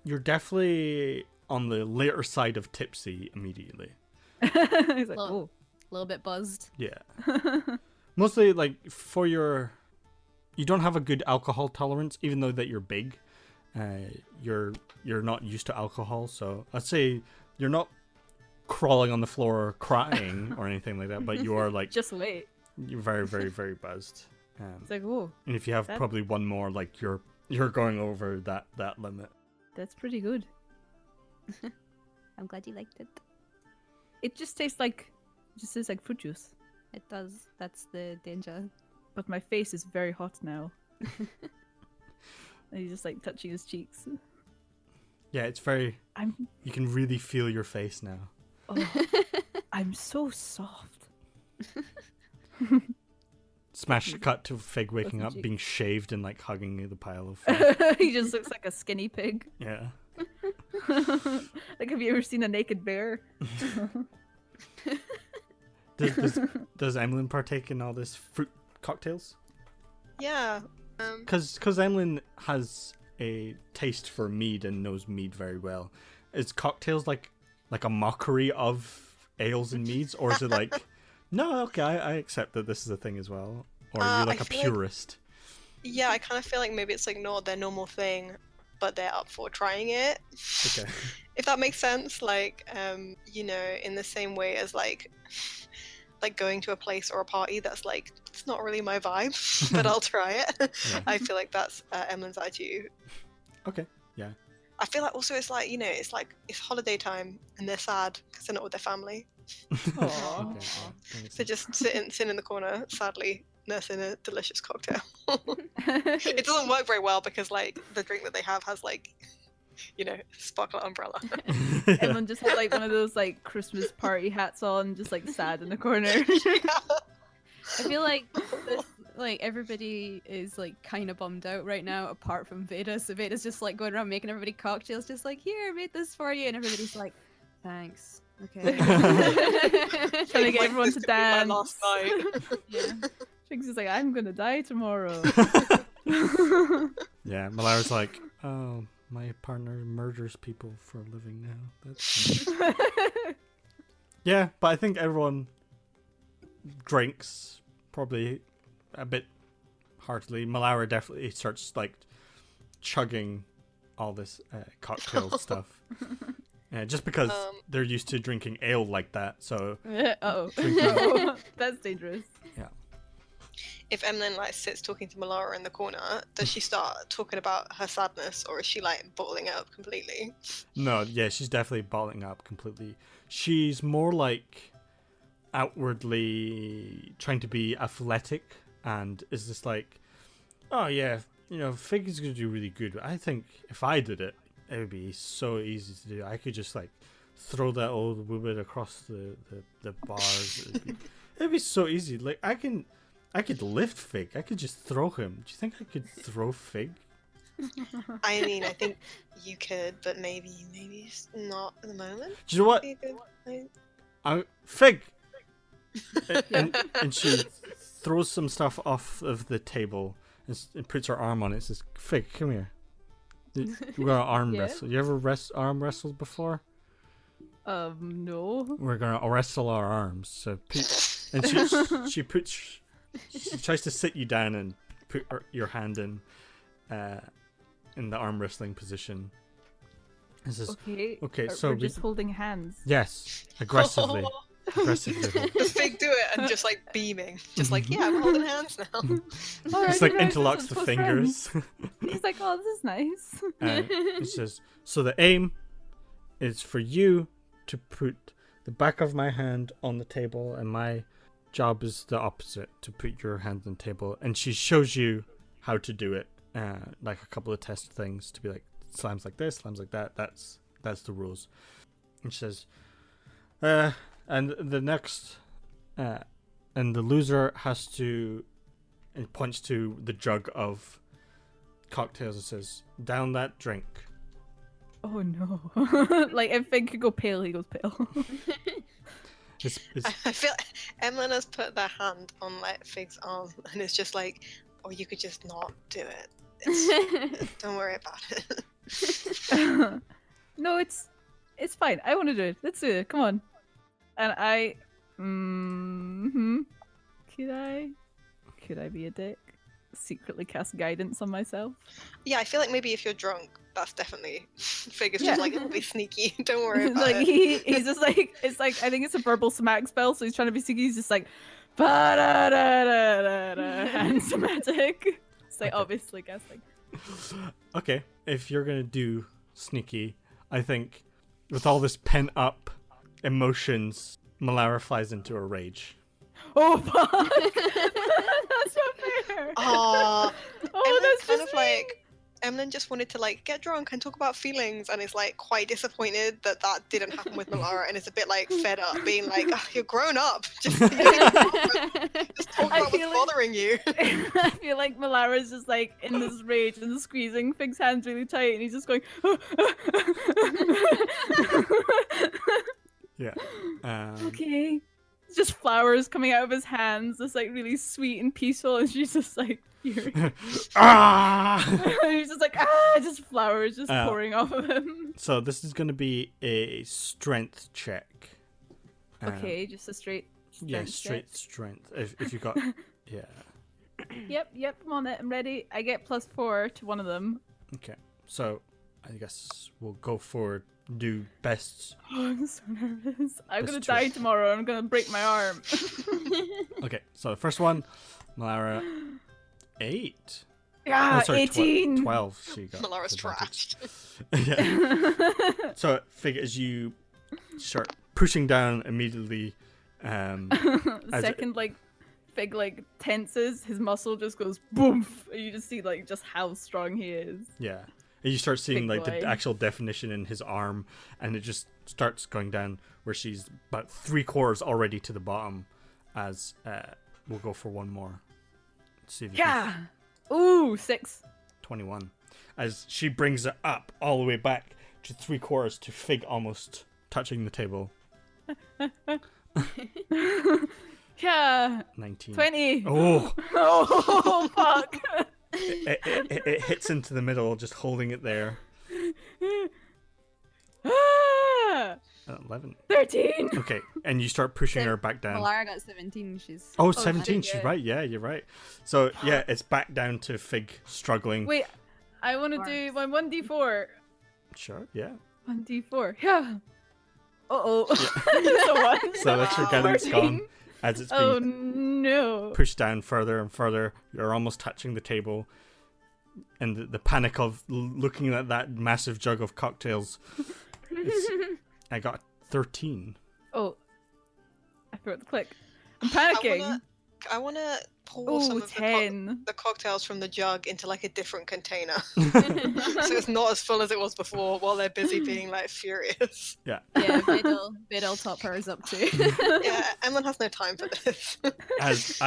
S1: you're definitely on the later side of tipsy immediately.
S4: He's like,
S3: Well-
S4: oh.
S3: A little bit buzzed.
S1: Yeah, mostly like for your, you don't have a good alcohol tolerance, even though that you're big. You're not used to alcohol, so I'd say you're not crawling on the floor crying or anything like that, but you are like
S4: Just wait.
S1: you're very, very, very buzzed.
S4: It's like, oh,
S1: And if you have
S4: That-
S1: probably one more, like you're going over that limit.
S4: that's pretty good.
S3: I'm glad you liked it.
S4: It just tastes like fruit juice.
S3: It does. That's the danger.
S4: But my face is very hot now. And he's just like touching his cheeks.
S1: Yeah, it's very.
S4: I'm
S1: You can really feel your face now.
S4: I'm so soft.
S1: Smash cut to Fig waking
S4: Wasn't
S1: up,
S4: she?
S1: being shaved and like hugging the pile of food.
S4: He just looks like a skinny pig.
S1: Yeah.
S4: Like, have you ever seen a naked bear?
S1: Does Emlyn partake in all this fruit cocktails?
S2: Yeah.
S1: Because Emlyn has a taste for mead and knows mead very well. Is cocktails like a mockery of ales and meads, or is it like, no, okay, I accept that this is a thing as well, or are you like
S2: I
S1: a
S2: feel like-
S1: purist?
S2: Yeah, I kind of feel like maybe it's like not their normal thing, but they're up for trying it.
S1: Okay.
S2: If that makes sense, like, you know, in the same way as like going to a place or a party that's like, it's not really my vibe, but I'll try it.
S1: Yeah.
S2: I feel like that's Emlyn's attitude.
S1: Okay. Yeah.
S2: I feel like also it's like, you know, it's like it's holiday time and they're sad because they're not with their family.
S1: Okay, yeah, that makes
S2: So
S1: sense.
S2: just sitting in the corner, sadly nursing a delicious cocktail. It doesn't work very well because like the drink that they have has like, you know, sparkler umbrella.
S4: Everyone just had like one of those like Christmas party hats on, just like sad in the corner.
S3: I feel like this, like everybody is like kind of bummed out right now, apart from Véda. So Veda's just like going around making everybody cocktails, just like, "Here, I made this for you," and everybody's like, "Thanks." Okay.
S4: Trying to get
S2: Like,
S4: everyone
S2: this
S4: to
S2: could be my
S4: dance.
S2: last night.
S3: Yeah.
S4: Triggs is like, I'm gonna die tomorrow.
S1: Yeah, Malara's like, oh, my partner murders people for a living now. That's yeah, but I think everyone drinks probably a bit heartily. Malara definitely starts like chugging all this cocktail stuff. Just because they're used to drinking ale like that, so
S4: Uh-oh.
S1: Drinking.
S4: Uh-oh. That's dangerous.
S2: If Emlyn like sits talking to Malara in the corner, does she start talking about her sadness, or is she like bottling it up completely?
S1: no, yeah, she's definitely bottling up completely. She's more like outwardly trying to be athletic, and is just like, oh yeah, you know, Fig is gonna do really good. I think if I did it, it would be so easy to do. I could just like throw that old woman across the bars. It'd be so easy. Like I could lift Fig. I could just throw him. Do you think I could throw Fig?
S2: I mean, I think you could, but maybe just not at the moment.
S1: Do you know what?
S2: Be a good thing.
S1: Fig! and she throws some stuff off of the table and puts her arm on it and says, Fig, come here. We're gonna arm
S4: Yeah?
S1: wrestle. You ever arm wrestled before?
S4: No.
S1: We're gonna wrestle our arms. So and she tries to sit you down and put your hand in the arm wrestling position. And says,
S4: Okay.
S1: so
S4: we're
S1: we-
S4: just holding hands.
S1: yes, aggressively. Aggressively.
S2: Does Fig do it and just like beaming, just like, yeah, we're holding hands now.
S1: It's like interlocks the fingers.
S4: He's like, oh, this is nice.
S1: And it says, so the aim is for you to put the back of my hand on the table, and my job is the opposite, to put your hand on the table. And she shows you how to do it like a couple of test things to be like slams like this, slams like that. That's the rules. And she says, and the next, and the loser has to, and points to the jug of cocktails and says, down that drink.
S4: Oh no. Like, if Fig could go pale, he goes pale.
S2: I feel Emlyn has put their hand on like Fig's arm, and it's just like, or you could just not do it. Don't worry about it.
S4: No, it's fine. I want to do it. Let's do it. Come on. And I, could I be a dick? Secretly cast guidance on myself?
S2: Yeah, I feel like maybe if you're drunk, that's definitely Fig is just like, it'll be sneaky. Don't worry about
S4: Like
S2: it.
S4: he's just like, it's like, I think it's a verbal smack spell, so he's trying to be sneaky. He's just like, ba-da-da-da-da-da, and somatic. It's like,
S1: Okay.
S4: obviously guessing.
S1: Okay, if you're gonna do sneaky, I think with all this pent up emotions, Malara flies into a rage.
S4: Oh fuck! That's not fair.
S2: Oh,
S4: Oh, that's
S2: kind
S4: just
S2: of like Emlyn just wanted to like get drunk and talk about feelings, and is like quite disappointed that didn't happen with Malara, and is a bit like fed up, being like, "Ugh, you're grown up, just talk
S4: I
S2: about
S4: feel
S2: what's bothering you."
S4: I feel like Malara's just like in this rage and squeezing Fig's hands really tight, and he's just going.
S1: Yeah.
S4: Okay. It's just flowers coming out of his hands, just like really sweet and peaceful, and she's just like, here.
S1: Ah!
S4: And he's just like, just flowers just pouring off of him.
S1: So this is gonna be a strength check.
S4: Okay, just a straight.
S1: Yeah,
S4: strength check.
S1: strength. If you got, yeah.
S4: Yep, I'm on it. I'm ready. I get +4 to one of them.
S1: Okay, so I guess we'll go for do best.
S4: Oh, I'm so nervous. I'm
S1: Best
S4: gonna
S1: two.
S4: die tomorrow. I'm gonna break my arm.
S1: Okay, so the first one, Malara, 8.
S4: Yeah,
S1: Oh, sorry,
S4: 18.
S1: 12. She got
S2: Malara's
S1: advantage.
S2: trashed.
S1: Yeah. So figure as you start pushing down immediately.
S4: The
S1: As it-
S4: second like Fig like tenses, his muscle just goes boom, and you just see like just how strong he is.
S1: Yeah. And you start seeing
S4: Big
S1: like
S4: boy.
S1: the actual definition in his arm, and it just starts going down where she's about 3/4 already to the bottom. As we'll go for one more. Let's see if you can
S4: Yeah. Ooh, 6.
S1: 21. As she brings it up all the way back to 3/4 to Fig almost touching the table.
S4: Yeah.
S1: 19.
S4: 20.
S1: Oh,
S4: Oh fuck.
S1: it hits into the middle, just holding it there.
S4: Ah!
S1: 11.
S4: 13.
S1: Okay, and you start pushing her back down.
S5: Malara got 17. She's.
S1: Oh, 17.
S5: that's
S1: She's
S5: good.
S1: right. Yeah, you're right. So, yeah, it's back down to Fig struggling.
S4: Wait, I want to do my 1d4.
S1: Sure, yeah.
S4: 1d4. Yeah. Uh-oh.
S1: So that's your guidance
S4: 14.
S1: gone. As it's being
S4: Oh no.
S1: pushed down further and further, you're almost touching the table. And the panic of looking at that massive jug of cocktails. I got 13.
S4: Oh. I forgot the click. I'm panicking.
S2: I wanna pour
S4: Oh,
S2: some of
S4: 10.
S2: the cocktails from the jug into like a different container, so it's not as full as it was before. While they're busy being like furious.
S5: Yeah, Véda'll top hers up too.
S2: Yeah, Emlyn has no time for this.
S1: As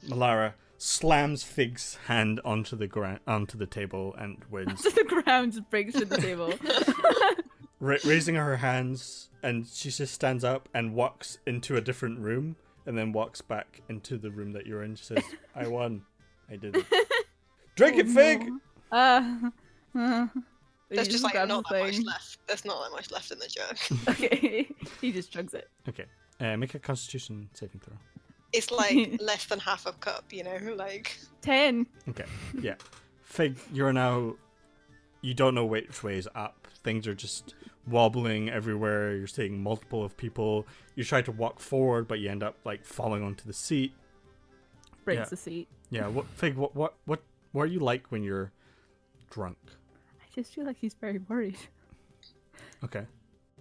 S1: Malara slams Fig's hand onto the onto the table and wins,
S4: The ground just breaks through the table.
S1: raising her hands, and she just stands up and walks into a different room, and then walks back into the room that you're in. She says, "I won. I did it. Drink it, Fig."
S2: There's just like
S4: grabs
S2: not
S4: the
S2: that much
S4: thing.
S2: left. There's not that much left in the jug.
S4: Okay, he just chugs it.
S1: Okay, make a Constitution saving throw.
S2: It's like less than half a cup, you know, like
S4: 10.
S1: Okay, yeah. Fig, you're now. You don't know which way is up. Things are just wobbling everywhere. You're seeing multiple of people. You try to walk forward, but you end up like falling onto the seat.
S4: Breaks
S1: Yeah.
S4: the seat.
S1: Yeah. Fig? What are you like when you're drunk?
S4: I just feel like he's very worried.
S1: Okay.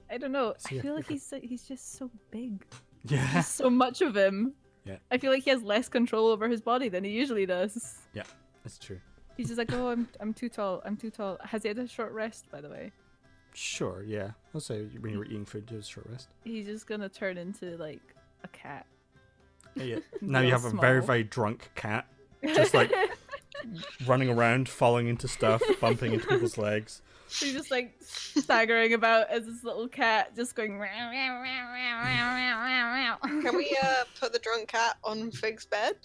S4: I don't know.
S1: So,
S4: I
S1: yeah,
S4: feel like
S1: okay.
S4: he's just so big.
S1: Yeah.
S4: There's so much of him.
S1: Yeah.
S4: I feel like he has less control over his body than he usually does.
S1: That's true.
S4: He's just like, oh, I'm too tall. I'm too tall. Has he had a short rest, by the way?
S1: Sure, yeah. I'll say when you were eating food, it was a short rest.
S4: He's just gonna turn into like a cat.
S1: Yeah. Now you have a very,
S4: Small.
S1: very drunk cat, just like running around, falling into stuff, bumping into people's legs.
S4: He's just like staggering about as this little cat, just going.
S2: Can we put the drunk cat on Fig's bed?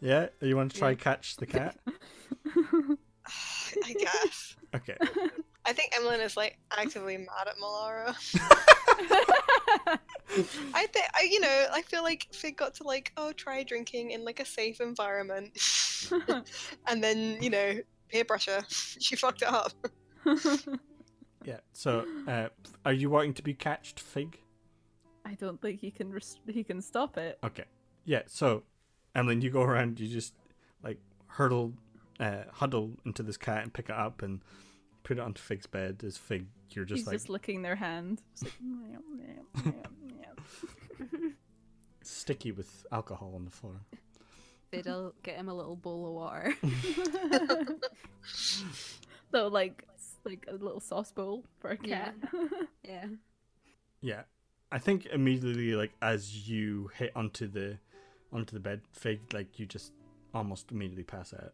S1: Yeah, you want to try catch the cat?
S2: I guess.
S1: Okay.
S2: I think Emlyn is like actively mad at Malara. I feel like Fig got to like, try drinking in like a safe environment, and then peer pressure, she fucked it up.
S1: Yeah. So, are you wanting to be catched, Fig?
S4: I don't think he can stop it.
S1: Okay. Yeah. So, Emlyn, you go around. You just like huddle into this cat and pick it up and put it onto Fig's bed. As Fig, you're just
S4: He's
S1: like
S4: just licking their hand. Just like,
S1: sticky with alcohol on the floor.
S3: Véda, get him a little bowl of water.
S4: So like a little sauce bowl for a cat.
S3: Yeah.
S1: Yeah. I think immediately, like as you hit onto the bed, Fig, like you just almost immediately pass out.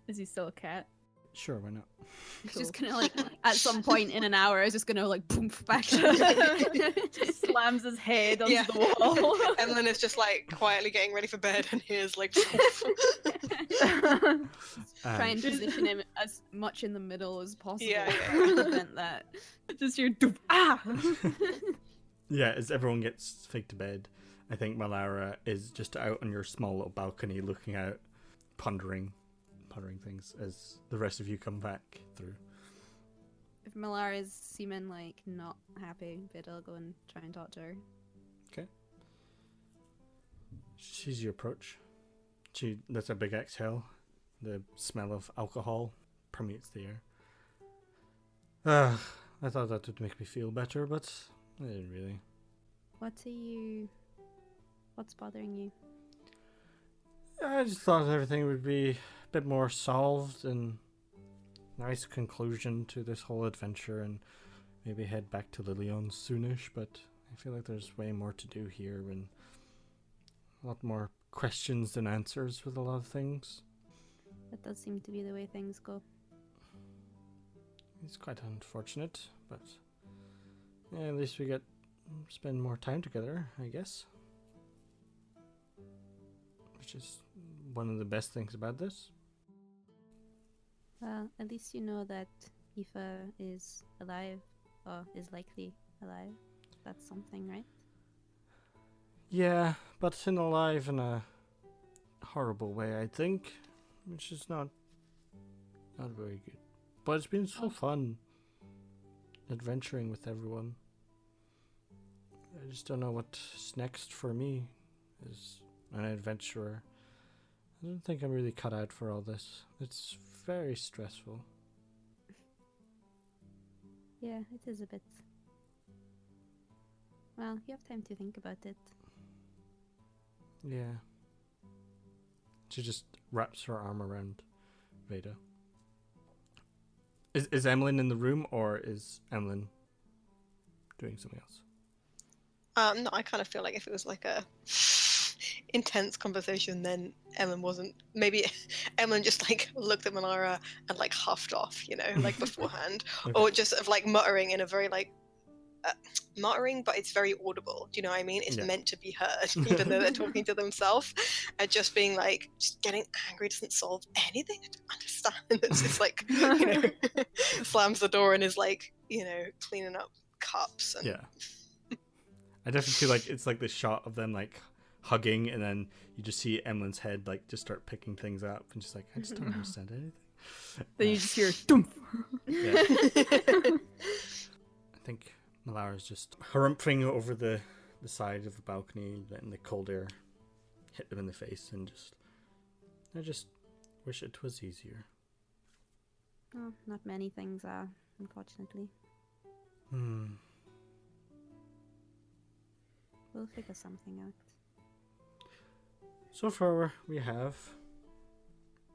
S4: Is he still a cat?
S1: Sure, why not?
S3: He's just gonna like at some point in an hour, is just gonna like boom back.
S4: Just slams his head onto the wall.
S2: Emlyn is just like quietly getting ready for bed, and here's like.
S3: Try and position him as much in the middle as possible
S2: Yeah.
S3: to prevent that.
S4: Just your doof. Ah!
S1: Yeah, as everyone gets Fig to bed, I think Malara is just out on your small little balcony looking out, pondering things as the rest of you come back through.
S3: If Malara is seeming like not happy, Véda will go and try and talk to her.
S1: Okay. She sees you approach. She lets a big exhale. The smell of alcohol permeates the air. I thought that would make me feel better, but it didn't really.
S3: What's bothering you?
S1: I just thought everything would be a bit more solved and nice conclusion to this whole adventure, and maybe head back to Lilion soonish, but I feel like there's way more to do here and a lot more questions than answers with a lot of things.
S3: That does seem to be the way things go.
S1: It's quite unfortunate, but yeah, at least we get spend more time together, I guess. Which is one of the best things about this.
S3: Well, at least you know that Aoife is alive, or is likely alive. That's something, right?
S1: Yeah, but alive in a horrible way, I think, which is not very good. But it's been so fun adventuring with everyone. I just don't know what's next for me as an adventurer. I don't think I'm really cut out for all this. It's very stressful.
S3: Yeah, it is a bit. Well, you have time to think about it.
S1: Yeah. She just wraps her arm around Véda. Is Emlyn in the room, or is Emlyn doing something else?
S2: No, I kind of feel like if it was like a intense conversation, then Emlyn wasn't. Maybe Emlyn just like looked at Malara and like huffed off, like beforehand,
S1: Okay.
S2: or just of like muttering in a very like muttering, but it's very audible. Do you know what I mean? It's
S1: Yeah.
S2: meant to be heard, even though they're talking to themselves, and just being like, just getting angry doesn't solve anything. I don't understand. It's just like, slams the door and is like, cleaning up cups. And...
S1: Yeah. I definitely feel like it's like the shot of them like hugging, and then you just see Emlyn's head like just start picking things up, and just like, I just don't understand anything.
S4: Then you just hear doomp.
S1: Yeah. I think Malara's just harumphing over the side of the balcony, letting the cold air hit them in the face, and I just wish it was easier.
S3: Oh, not many things are, unfortunately. We'll figure something out.
S1: So far, we have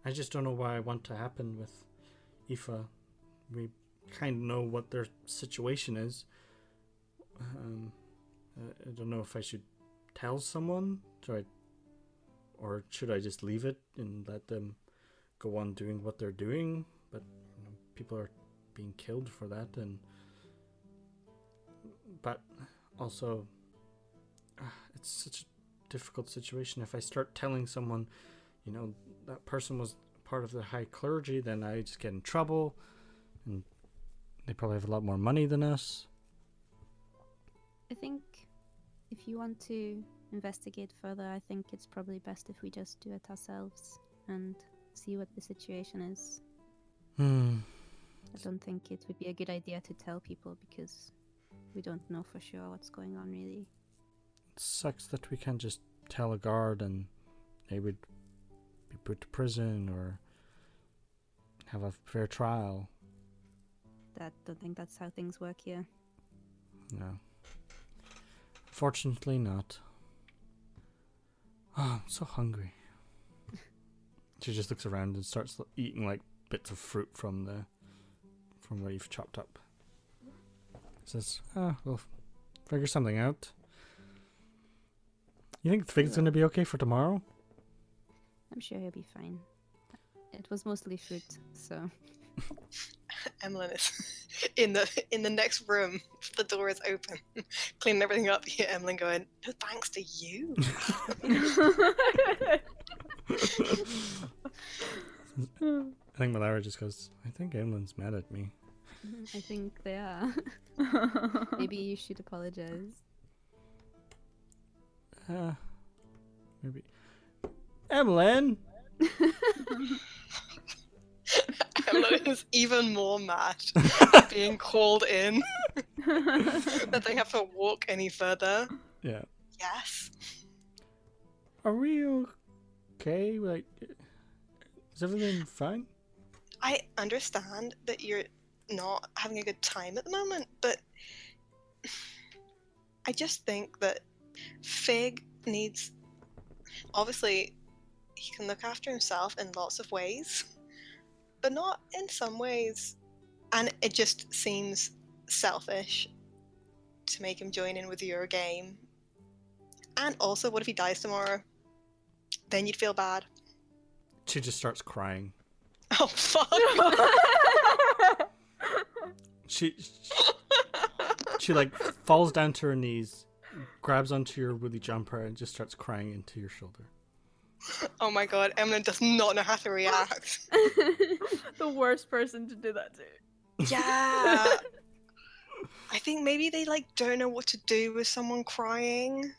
S1: I just don't know what I want to happen with Aoife. We kind of know what their situation is. I don't know if I should tell someone, or should I just leave it and let them go on doing what they're doing? But people are being killed for that, but also it's such a difficult situation. If I start telling someone, that person was part of the high clergy, then I just get in trouble, and they probably have a lot more money than us.
S3: I think if you want to investigate further, I think it's probably best if we just do it ourselves and see what the situation is. I don't think it would be a good idea to tell people because we don't know for sure what's going on, really.
S1: It sucks that we can't just tell a guard and they would be put to prison or have a fair trial.
S3: Don't think that's how things work here.
S1: No. Fortunately not. Oh, I'm so hungry. She just looks around and starts eating like bits of fruit from where you've chopped up. Says, we'll figure something out. You think Fig's gonna be okay for tomorrow?
S3: I'm sure he'll be fine. It was mostly fruit, so.
S2: Emlyn is in the next room. The door is open, cleaning everything up. You hear Emlyn going, "No thanks to you."
S1: I think Malara just goes, I think Emlyn's mad at me.
S3: I think they are. Maybe you should apologize.
S1: Maybe. Emlyn!
S2: Emlyn is even more mad being called in that they have to walk any further.
S1: Yeah.
S2: Yes.
S1: Are we okay? Like, is everything fine?
S2: I understand that you're not having a good time at the moment, but I just think that Fig needs... Obviously, he can look after himself in lots of ways, but not in some ways. And it just seems selfish to make him join in with your game. And also, what if he dies tomorrow? Then you'd feel bad.
S1: She just starts crying.
S2: Oh, fuck.
S1: She like falls down to her knees, grabs onto your woolly jumper, and just starts crying into your shoulder.
S2: Oh my god, Emlyn does not know how to react.
S4: The worst person to do that to.
S2: Yeah. I think maybe they don't know what to do with someone crying.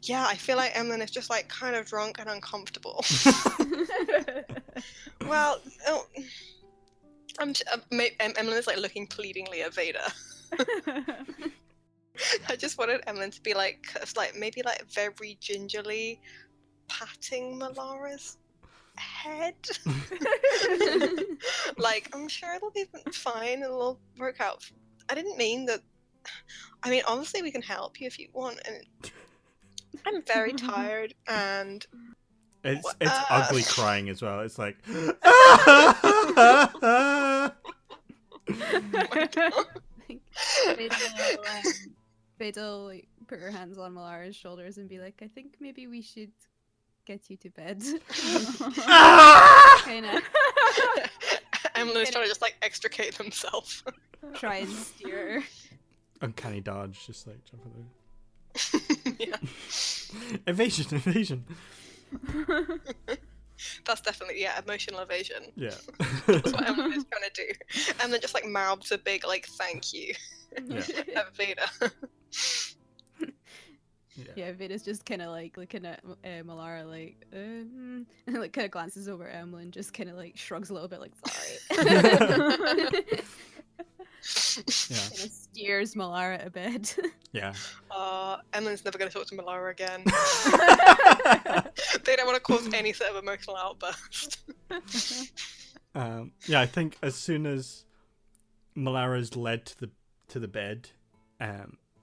S2: Yeah, I feel like Emlyn is just kind of drunk and uncomfortable. Well, Emlyn is looking pleadingly at Véda. I just wanted Emlyn to be maybe very gingerly patting Malara's head. I'm sure it'll be fine, it'll all work out. I didn't mean that. I mean, honestly, we can help you if you want, and I'm very tired, and
S1: it's ugly crying as well. It's like
S3: Véda will put her hands on Malara's shoulders and be like, I think maybe we should get you to bed. Kinda
S2: Emlyn is trying to just extricate himself.
S3: try and steer.
S1: uncanny dodge, just jump over.
S2: Yeah.
S1: Evasion.
S2: That's definitely, emotional evasion.
S1: Yeah.
S2: That's what Emlyn is trying to do. And then just mouths a big thank you
S1: Yeah.
S2: at Véda.
S3: Yeah, Véda's just kind of looking at Malara and kind of glances over at Emlyn, just kind of shrugs a little bit sorry.
S1: Yeah.
S3: Kind of steers Malara to bed.
S1: Yeah.
S2: Emlyn's never going to talk to Malara again. They don't want to cause any sort of emotional outburst.
S1: Yeah, I think as soon as Malara's led to the bed,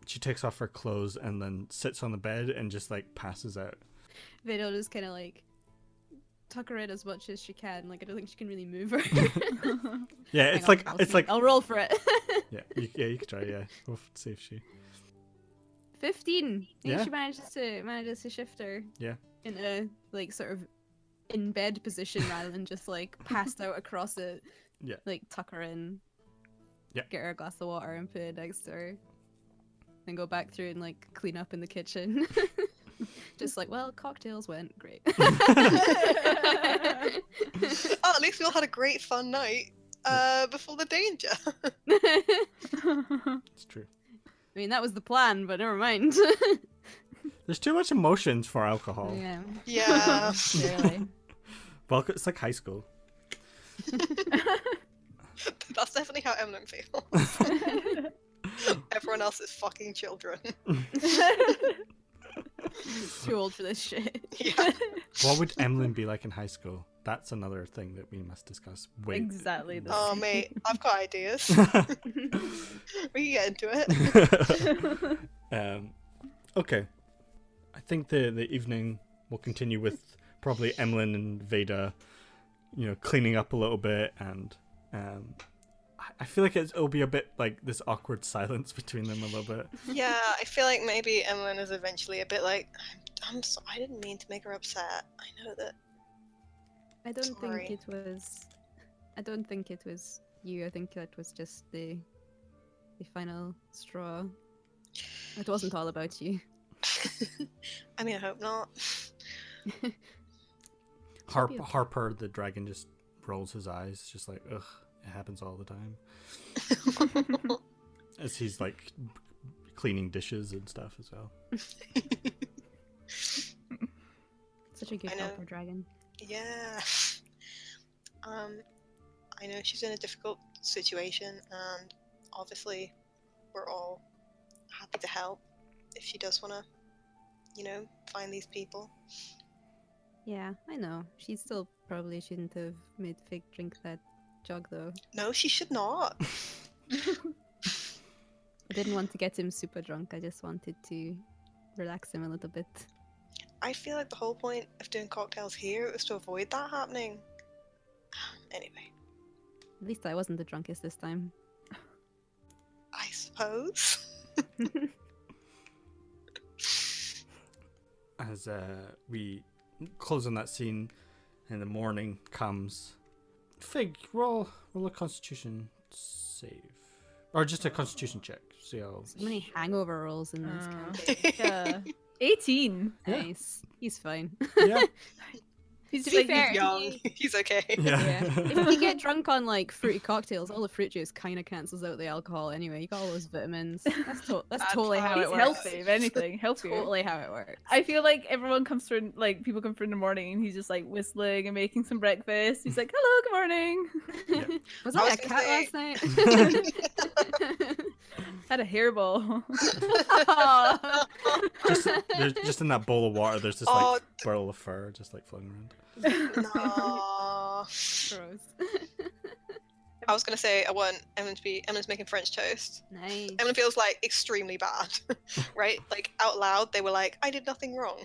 S1: she takes off her clothes and then sits on the bed and just passes out.
S3: Véda just kind of
S5: tuck her in as much as she can. Like, I don't think she can really move her.
S1: Yeah,
S5: Hang
S1: it's
S5: on,
S1: like
S5: I'll
S1: it's
S5: see.
S1: like
S5: I'll roll for it.
S1: you could try. Yeah, we'll see if she.
S5: 15. I think
S1: Yeah.
S5: she manages to shift her.
S1: Yeah.
S5: In a like sort of in bed position rather than just like passed out across it.
S1: Yeah.
S5: Like tuck her in.
S1: Yeah.
S5: Get her a glass of water and put it next to her. Then go back through and like clean up in the kitchen. Just like, well, cocktails went great.
S2: Oh, at least we all had a great fun night before the danger.
S1: It's true.
S5: I mean, that was the plan, but never mind.
S1: There's too much emotions for alcohol.
S5: Yeah,
S2: Yeah.
S5: clearly.
S1: Well, it's like high school.
S2: That's definitely how Emlyn feels. Everyone else is fucking children.
S5: Too old for this shit.
S2: Yeah.
S1: What would Emlyn be like in high school? That's another thing that we must discuss. Wait.
S4: Exactly. The
S2: Oh,
S4: same.
S2: mate, I've got ideas. We can get into it.
S1: Okay. I think the evening will continue with probably Emlyn and Véda, cleaning up a little bit, and I feel like it'll be a bit like this awkward silence between them a little bit.
S2: Yeah, I feel like maybe Emlyn is eventually a bit like, I'm sorry, I didn't mean to make her upset. I know that.
S5: I don't
S2: Sorry.
S5: think it was. I don't think it was you. I think that was just the final straw. It wasn't all about you.
S2: I mean, I hope not.
S1: Harper the dragon just rolls his eyes, just like, ugh, it happens all the time. As he's like cleaning dishes and stuff as well.
S5: Such a good
S2: I know.
S5: helper dragon.
S2: Yeah. I know she's in a difficult situation, and obviously we're all happy to help if she does want to, find these people.
S5: Yeah, I know. She still probably shouldn't have made Fig drink that jug, though.
S2: No, she should not.
S5: I didn't want to get him super drunk. I just wanted to relax him a little bit.
S2: I feel like the whole point of doing cocktails here was to avoid that happening. Anyway,
S5: At least I wasn't the drunkest this time.
S2: I suppose.
S1: As we close on that scene, and the morning comes, Fig, roll a Constitution save, or just a Constitution check. See how.
S5: So many hangover rolls in this campaign.
S4: 18.
S1: Yeah.
S5: Nice. He's fine.
S1: Yeah.
S4: He's
S5: To be
S4: like,
S5: fair,
S2: He's young. He's okay.
S1: Yeah.
S5: If you get drunk on like fruity cocktails, all the fruit juice kind of cancels out the alcohol anyway. You got all those vitamins. That's
S2: That's
S5: totally how
S2: fine.
S4: he's
S5: it works.
S4: healthy, if anything, healthier.
S5: Totally how it works.
S4: I feel like everyone comes through, like people come through in the morning, and he's just like whistling and making some breakfast. He's like, "Hello, good morning."
S5: Was
S2: I
S5: that
S2: was
S5: a
S2: gonna
S5: cat
S2: say-
S5: last night?
S4: Had a hairball.
S1: just in that bowl of water, there's this
S2: Oh,
S1: like swirl of fur just like floating around.
S2: No.
S5: Gross.
S2: I was gonna say I want Emlyn's making French toast.
S5: Nice.
S2: Emlyn feels like extremely bad, right? Like out loud, they were like, "I did nothing wrong,"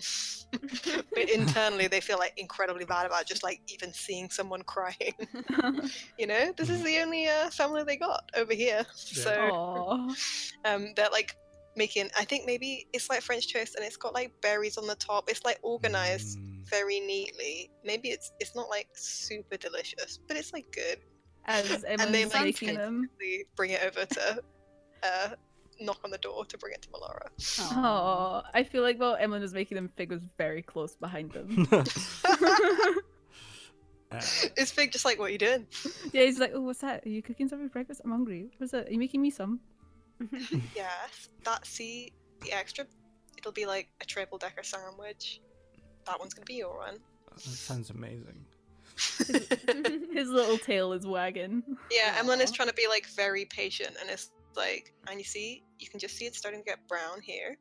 S2: but internally, they feel like incredibly bad about just like even seeing someone crying. This is the only family they got over here, so
S4: Aww.
S2: they're like making. I think maybe it's like French toast, and it's got like berries on the top. It's like organized very neatly. Maybe it's not like super delicious, but it's like good.
S4: As
S2: And they
S4: Emma's
S2: like
S4: making them.
S2: They bring it over to knock on the door to bring it to Malara.
S4: Oh, I feel like while Emlyn was making them, Fig was very close behind them.
S2: Is Fig just like, what are you doing?
S4: Yeah, he's like, "Oh, what's that? Are you cooking something for breakfast? I'm hungry. What's that? Are you making me some?"
S2: Yes, the extra, it'll be like a triple decker sandwich. That one's gonna be your one.
S1: That sounds amazing.
S4: His little tail is wagging.
S2: Yeah,
S5: Aw.
S2: Emlyn is trying to be like very patient, and it's like, and you can just see it's starting to get brown here.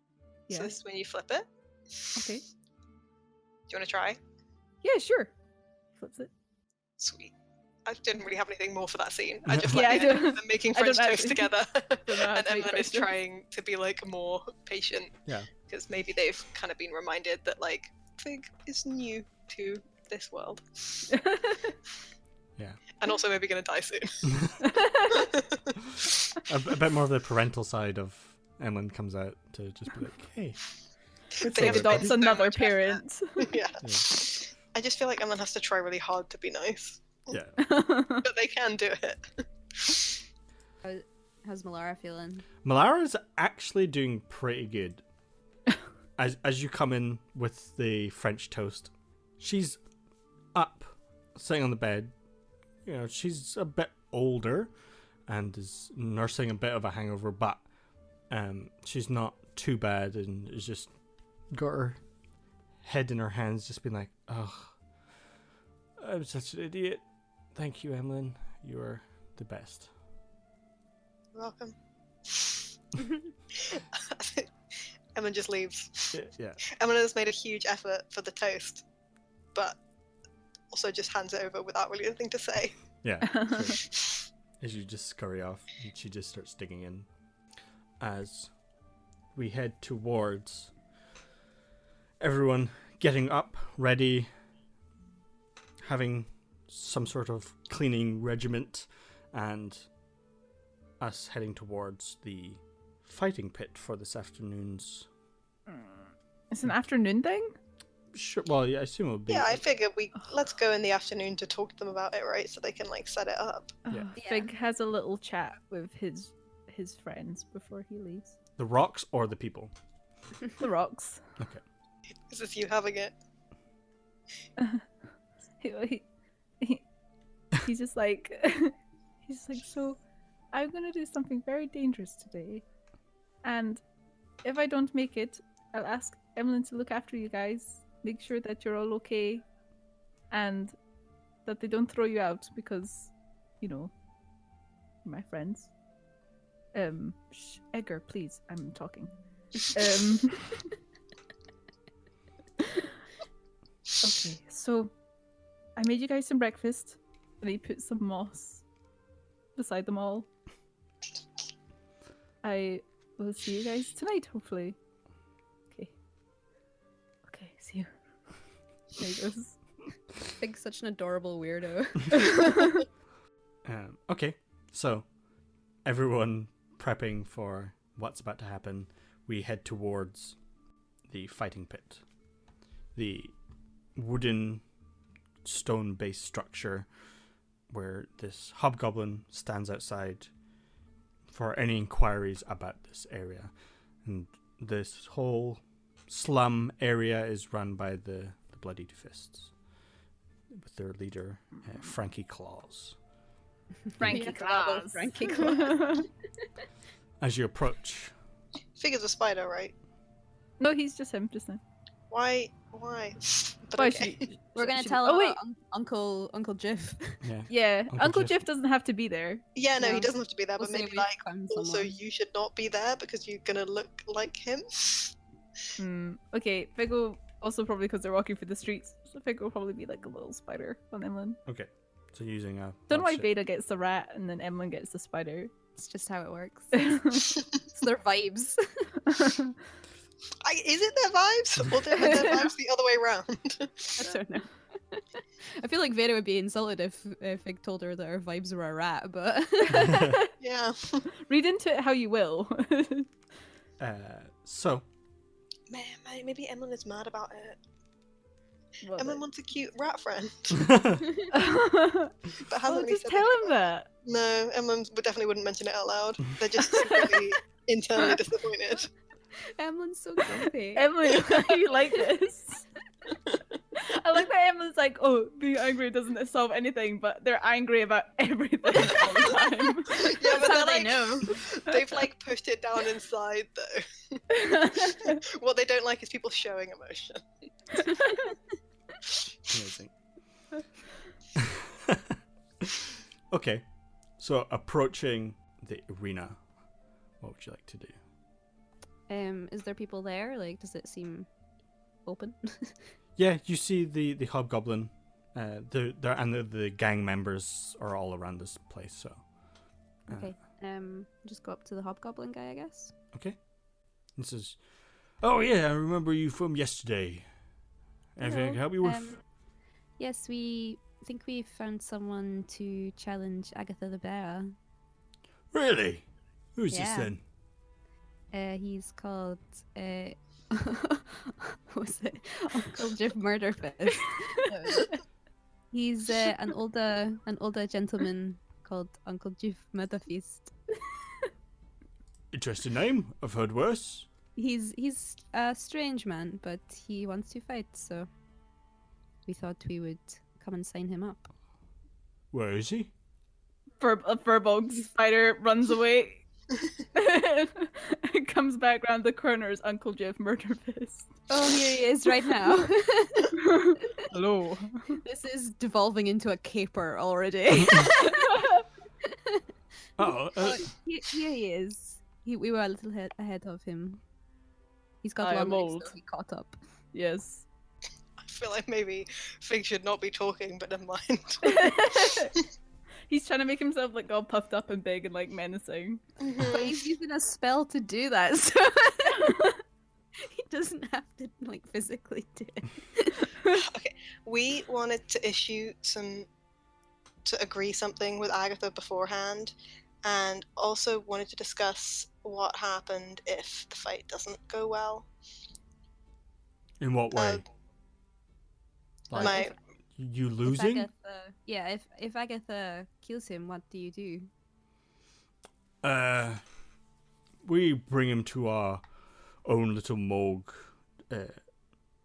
S4: Yeah.
S2: So this is when you flip it.
S4: Okay.
S2: Do you want to try?
S4: Yeah, sure. Flips it.
S2: Sweet. I didn't really have anything more for that scene. I just
S4: Yeah,
S2: like
S4: I
S2: the idea
S4: don't-
S2: of them making
S4: I don't
S2: French toast
S4: actually-
S2: together,
S4: don't know how
S2: and
S4: to make
S2: Emlyn
S4: French
S2: is
S4: toast.
S2: trying to be like more patient.
S1: Yeah.
S2: Because maybe they've kind of been reminded that like Fig is new to this world.
S1: Yeah.
S2: And also maybe going to die soon.
S1: A bit more of the parental side of Emlyn comes out to just be like, hey.
S2: They have
S4: Adopts
S2: so
S4: another
S2: much
S4: parent.
S2: yeah.
S1: Yeah.
S2: I just feel like Emlyn has to try really hard to be nice.
S1: Yeah.
S2: But they can do it.
S5: How's Malara feeling?
S1: Malara's actually doing pretty good. As you come in with the French toast, she's up, sitting on the bed. You know, she's a bit older and is nursing a bit of a hangover, but she's not too bad and is just got her head in her hands, just being like, "Oh, I'm such an idiot. Thank you, Emlyn. You are the best."
S2: You're welcome. Emlyn just leaves.
S1: Yeah.
S2: Emlyn has made a huge effort for the toast, but also just hands it over without really anything to say.
S1: Yeah. So, as you just scurry off, and she just starts digging in. As we head towards everyone getting up, ready, having some sort of cleaning regiment, and us heading towards the fighting pit for this afternoon's.
S4: It's an afternoon thing?
S1: Sure. Well, yeah, I assume it would be.
S2: Yeah, I figured let's go in the afternoon to talk to them about it, right? So they can like set it up.
S1: Yeah.
S4: Fig has a little chat with his friends before he leaves.
S1: The rocks or the people?
S4: The rocks.
S1: Okay.
S2: Is this you having it?
S4: He's just like so I'm gonna do something very dangerous today, and if I don't make it, I'll ask Emlyn to look after you guys, make sure that you're all okay, and that they don't throw you out because, you know, you're my friends. Edgar, please, I'm talking. Okay, so I made you guys some breakfast, and he put some moss beside them all. I will see you guys tonight, hopefully. Okay, see you. There he goes.
S5: Fig's such an adorable weirdo.
S1: Okay, so everyone prepping for what's about to happen, we head towards the fighting pit. The wooden, stone-based structure where this hobgoblin stands outside for any inquiries about this area. And this whole slum area is run by the Bloody Two Fists, with their leader, Frankie Claus.
S4: Frankie Claus.
S5: Frankie Claus.
S1: As you approach,
S2: Figure's a spider, right?
S4: No, he's just him, just now.
S2: Why? But
S4: Why
S2: okay.
S5: We're gonna
S4: should-
S5: tell
S4: Oh
S5: him
S4: wait,
S5: about Uncle Jiff.
S1: yeah,
S4: yeah. Uncle
S1: Jiff.
S4: Jiff doesn't have to be there.
S2: Yeah, no, he
S5: No.
S2: doesn't have to be there,
S5: We'll
S2: but
S5: say
S2: maybe
S5: we
S2: like
S5: found
S2: also
S5: someone.
S2: you should not be there because you're gonna look like him.
S4: Okay, Fig will also probably because they're walking through the streets. So Fig will probably be like a little spider on Emlyn.
S1: okay. So using a...
S4: Don't know why
S1: shit.
S4: Véda gets the rat and then Emlyn gets the spider.
S5: It's just how it works. It's their vibes.
S2: Is it their vibes, or their vibes the other way around?
S5: I don't know. I feel like Véda would be insulted if Fig told her that her vibes were a rat, but
S2: Yeah.
S4: Read into it how you will.
S1: So,
S2: Man, maybe Emlyn is mad about it.
S4: Well,
S2: Emlyn wants a cute rat friend,
S4: well,
S2: but hasn't really
S4: just
S2: said
S4: tell
S2: that.
S4: him that.
S2: No, Emlyn definitely wouldn't mention it out loud. They're just secretly internally disappointed.
S5: Emlyn's so grumpy.
S4: Emily, you like this? I like that Emily's like, oh, being angry doesn't solve anything, but they're angry about everything all the time.
S2: Yeah, but
S5: That's how
S2: they're
S5: they
S2: like,
S5: know.
S2: they've like pushed it down inside though. What they don't like is people showing emotion.
S1: amazing. Okay, so approaching the arena, what would you like to do?
S5: Is there people there? Like, does it seem open?
S1: Yeah, you see the hobgoblin. The gang members are all around this place. So,
S5: Okay. Just go up to the hobgoblin guy, I guess.
S1: okay. He says, "Oh yeah, I remember you from yesterday. Anything I can help you with?"
S3: Yes, we think we found someone to challenge Agatha the Bearer.
S1: Really? Who's this
S3: Yeah.
S1: then?
S3: He's called what was it? Uncle Jeff Murderfist. He's an older gentleman called Uncle Jeff Murderfist.
S1: Interesting name. I've heard worse.
S3: He's a strange man, but he wants to fight, so we thought we would come and sign him up.
S1: Where is he?
S4: A Furbog spider runs away. It comes back round the corner as Uncle Jeff Murderfist.
S3: Oh, here he is right now.
S4: Hello.
S5: This is devolving into a caper already.
S1: Oh,
S3: Here he is. We were a little ahead of him. He's got
S4: I
S3: long
S4: am
S3: legs,
S4: old.
S3: so he caught up.
S4: Yes.
S2: I feel like maybe Fig should not be talking, but never mind.
S4: He's trying to make himself like all puffed up and big and like menacing.
S5: But he's using a spell to do that, so he doesn't have to like physically do it.
S2: Okay, we wanted to agree something with Agatha beforehand, and also wanted to discuss what happened if the fight doesn't go well.
S1: in what way?
S2: Uh,
S1: Like,
S2: my
S1: you
S3: If
S1: losing?
S3: if Agatha kills him, what do you do?
S1: We bring him to our own little morgue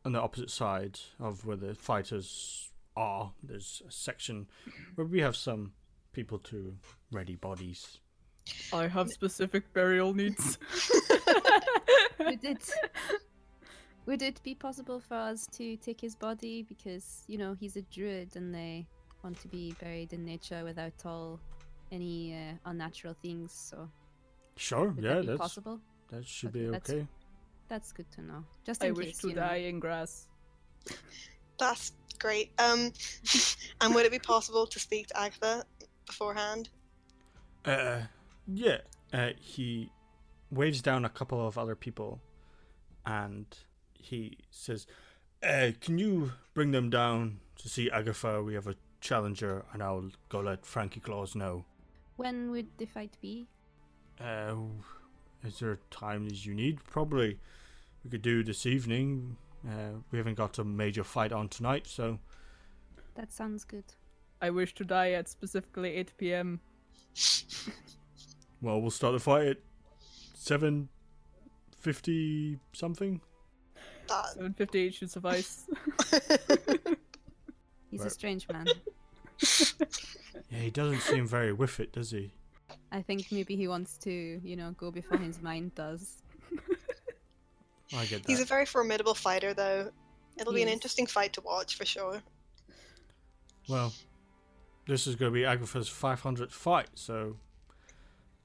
S1: on the opposite side of where the fighters are. There's a section where we have some people to ready bodies.
S4: I have specific burial needs.
S3: Would it be possible for us to take his body, because he's a druid and they want to be buried in nature without any unnatural things? So
S1: Sure,
S3: would
S1: yeah,
S3: that be
S1: that's
S3: possible?
S1: that should
S3: Okay,
S1: be
S3: that's-
S1: okay.
S3: That's good to know. Just
S4: I
S3: in
S4: wish
S3: case,
S4: to die in grass.
S2: That's great. And would it be possible to speak to Agatha beforehand?
S1: Yeah. He waves down a couple of other people, and he says, "Can you bring them down to see Agatha? We have a challenger, and I'll go let Frankie Claus know."
S3: When would the fight be?
S1: Is there times you need? Probably we could do this evening. We haven't got a major fight on tonight, so
S3: That sounds good.
S4: I wish to die at specifically 8 p.m.
S1: well, we'll start the fight at 7:50 something.
S2: That
S4: 7:58 should suffice.
S3: He's a
S1: Right.
S3: strange man.
S1: Yeah, he doesn't seem very with it, does he?
S5: I think maybe he wants to, go before his mind does.
S1: I get that.
S2: he's a very formidable fighter, though. It'll be an
S3: Yes.
S2: interesting fight to watch for sure.
S1: Well, this is going to be Agatha's 500th fight, so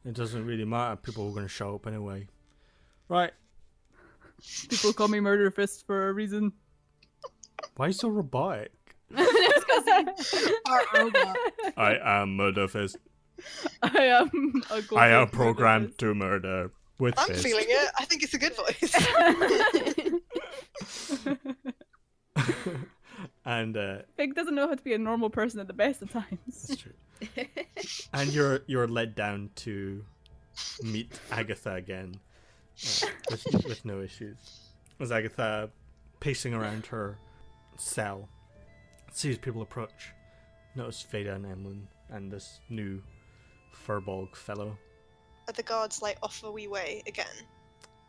S1: it doesn't really matter. People are going to show up anyway. Right.
S4: People call me Murder Fist for a reason.
S1: Why so robotic?
S5: Our robot.
S1: I am Murderfist.
S4: I am a
S1: I am
S4: Murder
S1: programmed
S4: Fist.
S1: to murder with
S2: I'm
S1: fist.
S2: feeling it. I think it's a good voice.
S1: And
S4: Fig doesn't know how to be a normal person at the best of times.
S1: that's true. And you're led down to meet Agatha again, with no issues. As Agatha, pacing around her cell, sees people approach. Notice Véda and Emlyn and this new Furbog fellow.
S2: Are the guards like off a wee way again?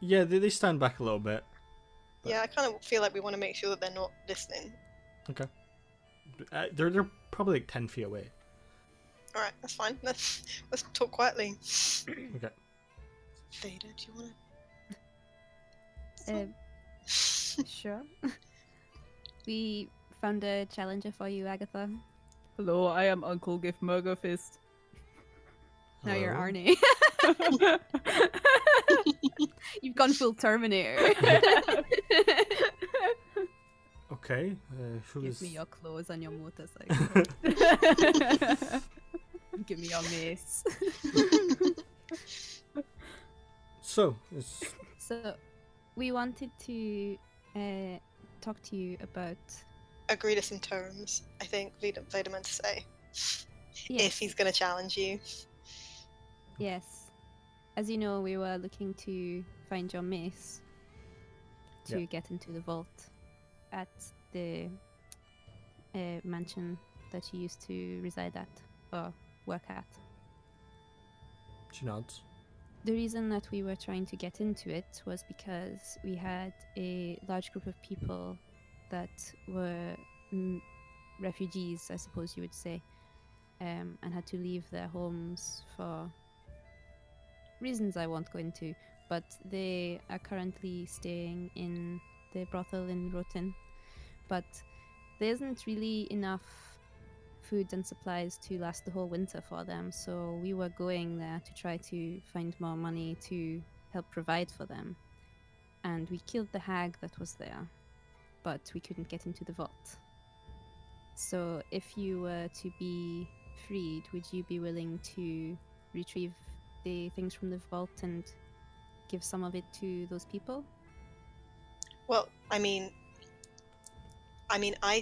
S1: Yeah, they stand back a little bit. But-
S2: Yeah, I kind of feel like we want to make sure that they're not listening.
S1: Okay. They're probably like 10 feet away.
S2: All right, that's fine. Let's talk quietly.
S1: Okay.
S2: Véda, do you want
S3: Sure. We found a challenger for you, Agatha.
S4: Hello, I am Uncle Gif Murder Fist.
S5: Now you're
S1: Hello?
S5: Arnie. You've gone full Terminator.
S1: Okay. Who
S5: Give
S1: is...
S5: me your clothes and your motorcycle. Give me your mace.
S1: So, it's...
S3: So, we wanted to talk to you about
S2: agree to some terms, I think Véda meant to say.
S3: Yes.
S2: If he's going to challenge you.
S3: Yes. As you know, we were looking to find your mace to get into the vault at the mansion that you used to reside at or work at.
S1: She nods.
S3: The reason that we were trying to get into it was because we had a large group of people that were refugees, I suppose you would say, and had to leave their homes for reasons I won't go into, but they are currently staying in the brothel in Rotin. But there isn't really enough food and supplies to last the whole winter for them, so we were going there to try to find more money to help provide for them. And we killed the hag that was there, but we couldn't get into the vault. So if you were to be freed, would you be willing to retrieve the things from the vault and give some of it to those people?
S2: Well, I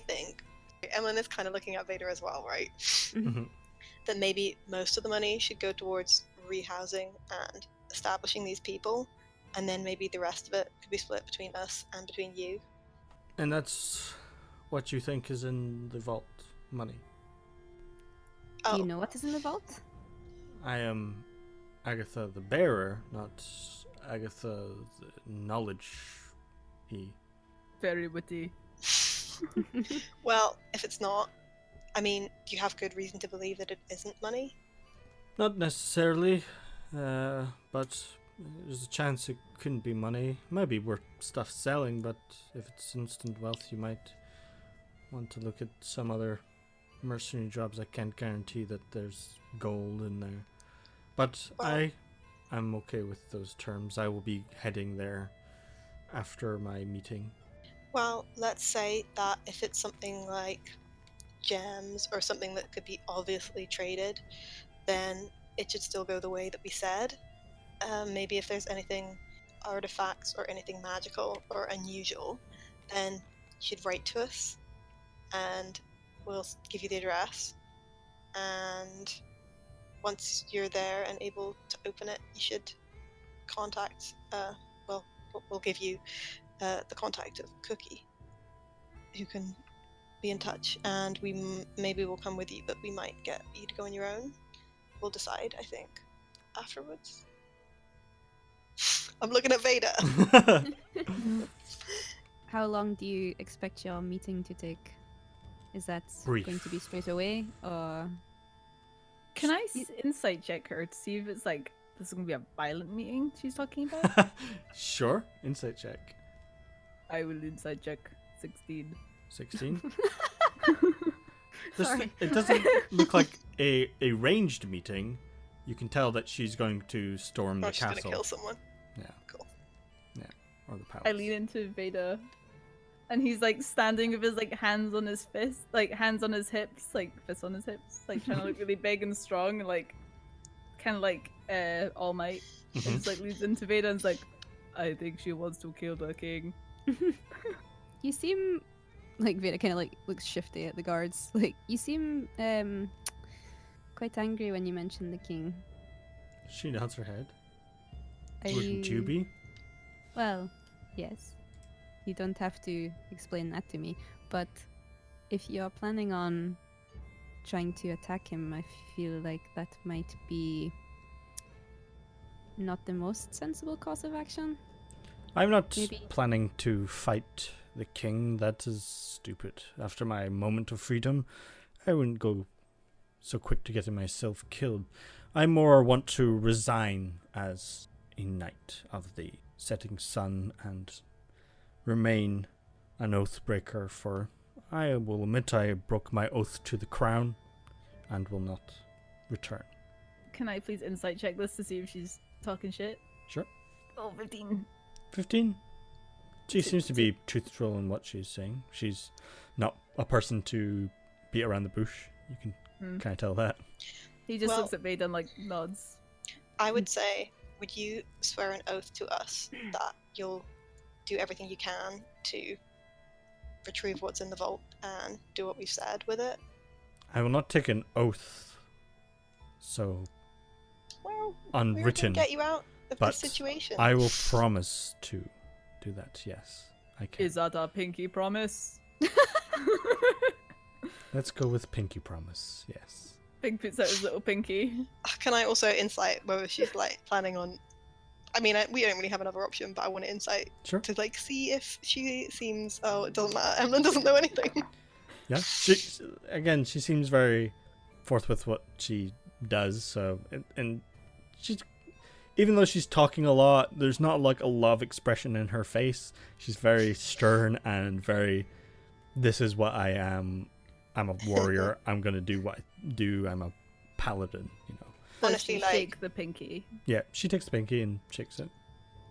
S2: think Emlyn is kind of looking at Véda as well, right?
S1: Mm-hmm.
S2: That maybe most of the money should go towards rehousing and establishing these people, and then maybe the rest of it could be split between us and between you.
S1: And that's what you think is in the vault money?
S2: Oh,
S3: Do you know what is in the vault?
S1: I am Agatha the bearer, not Agatha the knowledge-y.
S4: Very witty.
S2: well, if it's not, do you have good reason to believe that it isn't money?
S1: Not necessarily, but there's a chance it couldn't be money. Maybe worth stuff selling, but if it's instant wealth, you might want to look at some other mercenary jobs. I can't guarantee that there's gold in there. But
S2: Well,
S1: I'm okay with those terms. I will be heading there after my meeting.
S2: Well, let's say that if it's something like gems or something that could be obviously traded, then it should still go the way that we said. Maybe if there's anything, artifacts or anything magical or unusual, then you should write to us and we'll give you the address. And once you're there and able to open it, you should contact, we'll give you the contact of Cookie, who can be in touch, and we maybe will come with you, but we might get you to go on your own. We'll decide, I think, afterwards. I'm looking at Véda.
S3: How long do you expect your meeting to take? Is that
S1: Brief.
S3: going to be straight away, or
S4: Can I insight check her to see if it's like this is gonna be a violent meeting she's talking about?
S1: Sure. Insight check.
S4: I will insight check 16.
S1: 16.
S3: Sorry.
S1: It doesn't look like a ranged meeting. You can tell that she's going to storm the
S2: Or she's gonna
S1: castle.
S2: kill someone.
S1: Yeah.
S2: Cool.
S1: Yeah. Or the palace.
S4: I lean into Véda, and he's like standing with his like hands on his fist, like hands on his hips, like fists on his hips, like trying to look really big and strong, and like kind of like All Might. And just like leads into Véda and's like, I think she wants to kill the king.
S3: you seem like Véda kind of like looks shifty at the guards. Like you seem quite angry when you mention the king.
S1: She nods her head.
S3: Are
S1: Wouldn't you be?
S3: Well, yes. You don't have to explain that to me, but if you're planning on trying to attack him, I feel like that might be not the most sensible course of action.
S1: I'm not
S3: Maybe.
S1: planning to fight the king. That is stupid. After my moment of freedom, I wouldn't go so quick to getting myself killed. I more want to resign as a knight of the setting sun and remain an oath breaker, for I will admit I broke my oath to the crown and will not return.
S4: Can I please insight check this to see if she's talking shit?
S1: Sure.
S4: Oh, 15.
S1: 15? She seems to be truthful in what she's saying. She's not a person to beat around the bush. You can kind of tell that.
S4: He just
S2: Well-
S4: looks at Véda and like nods.
S2: I would say, would you swear an oath to us that you'll do everything you can to retrieve what's in the vault and do what we've said with it.
S1: I will not take an oath. So
S2: Well,
S1: unwritten.
S2: we're gonna get you out of
S1: but
S2: this situation.
S1: I will promise to do that. Yes, I can.
S4: Is that a pinky promise?
S1: Let's go with pinky promise. Yes.
S4: Pink puts out his little pinky.
S2: Can I also insight whether she's like planning on? I mean, we don't really have another option, but I want to insight
S1: Sure.
S2: to like see if she seems. Oh, it doesn't matter. Emlyn doesn't know anything.
S1: Yeah. She seems very forth with what she does. So and she's, even though she's talking a lot, there's not like a love expression in her face. She's very stern and very. This is what I am. I'm a warrior. I'm gonna do what I do. I'm a paladin. You know.
S2: Honestly,
S4: Does she
S2: like
S4: shake the pinky.
S1: Yeah. She takes the pinky and shakes it.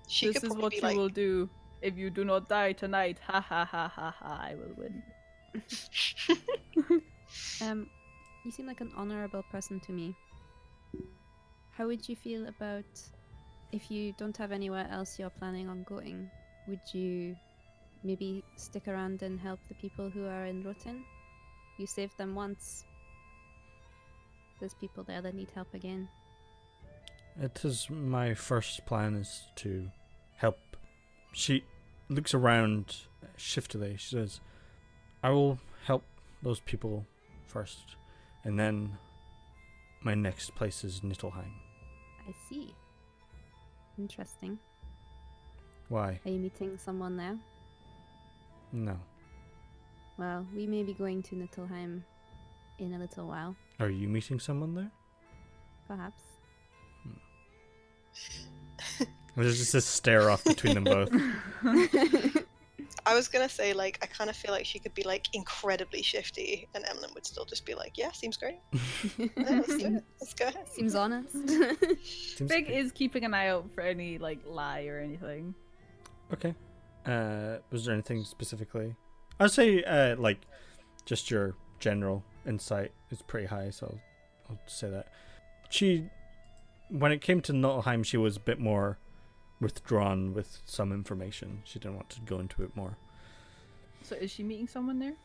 S2: she
S4: This
S2: could
S4: is
S2: probably
S4: what
S2: be
S4: you
S2: like.
S4: will do if you do not die tonight. Ha ha ha ha ha! I will win.
S3: You seem like an honorable person to me. How would you feel about if you don't have anywhere else you're planning on going? Would you maybe stick around and help the people who are in Rotin? You saved them once. There's people there that need help again.
S1: It is my first plan is to help. She looks around shiftily. She says, I will help those people first. And then my next place is Niflheim.
S3: I see. Interesting.
S1: Why?
S3: Are you meeting someone there?
S1: No.
S3: Well, we may be going to Niflheim in a little while,
S1: Are you meeting someone there?
S3: perhaps.
S1: There's just a stare off between them both.
S2: I was gonna say like I kind of feel like she could be like incredibly shifty, and Emlyn would still just be like, "Yeah, seems great. Yeah, let's do it. Let's go ahead."
S3: Seems honest.
S1: Seems
S4: Big
S1: good.
S4: is keeping an eye out for any like lie or anything.
S1: Okay. Was there anything specifically? I'd say like just your general insight is pretty high, so I'll say that. She, when it came to Niflheim, she was a bit more withdrawn with some information. She didn't want to go into it more.
S4: So is she meeting someone there?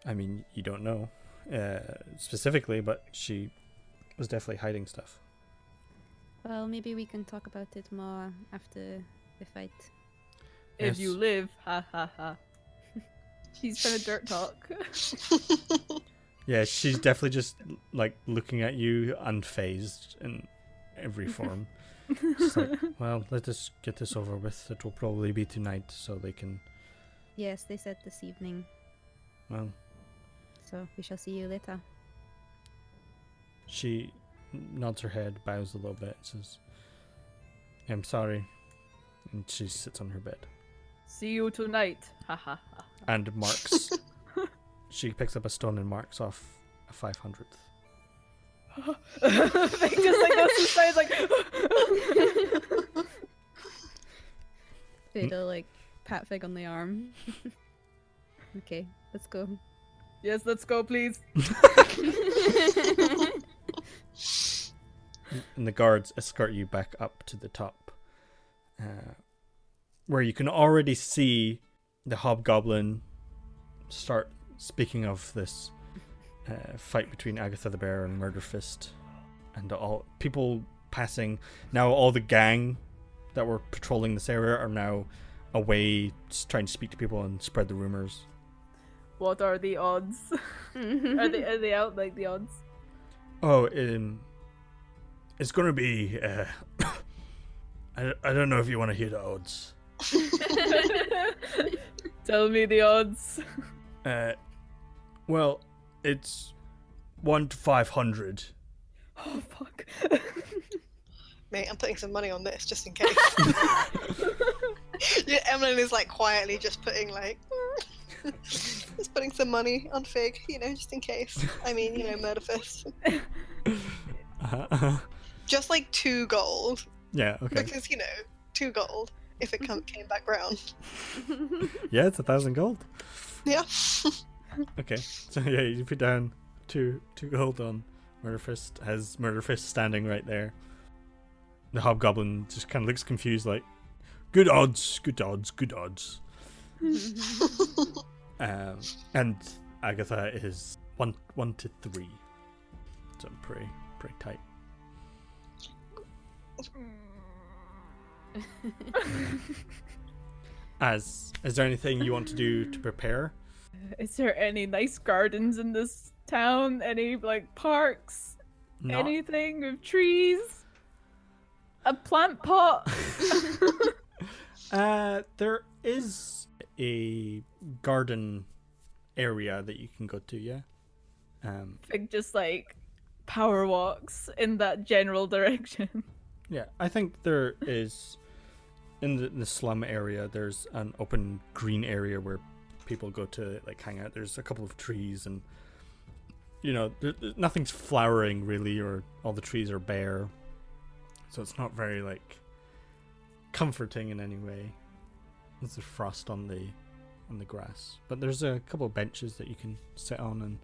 S1: I mean, you don't know specifically, but she was definitely hiding stuff.
S3: Well, maybe we can talk about it more after the fight.
S4: If you
S1: Yes.
S4: live, ha ha ha. He's trying to dirt talk.
S1: Yeah, she's definitely just like looking at you unfazed in every form. It's like, well, let us get this over with. It will probably be tonight, so they can.
S3: Yes, they said this evening,
S1: Well,
S3: so we shall see you later.
S1: she nods her head, bows a little bit, says, "I'm sorry," and she sits on her bed
S4: See you tonight. Ha ha ha.
S1: and marks. She picks up a stone and marks off a 500th.
S4: Vic just like goes to side like
S3: Véda like pat Fig on the arm. Okay, let's go.
S4: yes, let's go please.
S1: And the guards escort you back up to the top, where you can already see the hobgoblin start speaking of this fight between Agatha the Bear and Murder Fist, and all people passing. Now all the gang that were patrolling this area are now away, trying to speak to people and spread the rumors.
S4: What are the odds? are they out like the odds?
S1: Oh, it's gonna be. I don't know if you want to hear the odds.
S4: Tell me the odds.
S1: Well, it's 1 to 500.
S4: Oh fuck.
S2: Mate, I'm putting some money on this just in case. Yeah, Emlyn is like quietly just putting like just putting some money on Fig, you know, just in case. I mean, you know, Murder Fist. Just like 2 gold.
S1: Yeah. Okay.
S2: Because, you know, 2 gold if it came back round.
S1: Yeah, it's 1,000 gold.
S2: Yeah.
S1: Okay. So yeah, you put down two gold on Murder Fist. Has Murder Fist standing right there. The hobgoblin just kind of looks confused, like, good odds, good odds, good odds. And Agatha is 1 to 3. So pretty tight. Is there anything you want to do to prepare?
S4: Is there any nice gardens in this town? Any like parks?
S1: Not
S4: Anything with trees? A plant pot?
S1: there is a garden area that you can go to, yeah.
S4: Like just like power walks in that general direction.
S1: Yeah, I think there is in the slum area. There's an open green area where people go to like hang out. There's a couple of trees, and nothing's flowering really, or all the trees are bare, so it's not very like comforting in any way. There's the frost on the grass, but there's a couple of benches that you can sit on and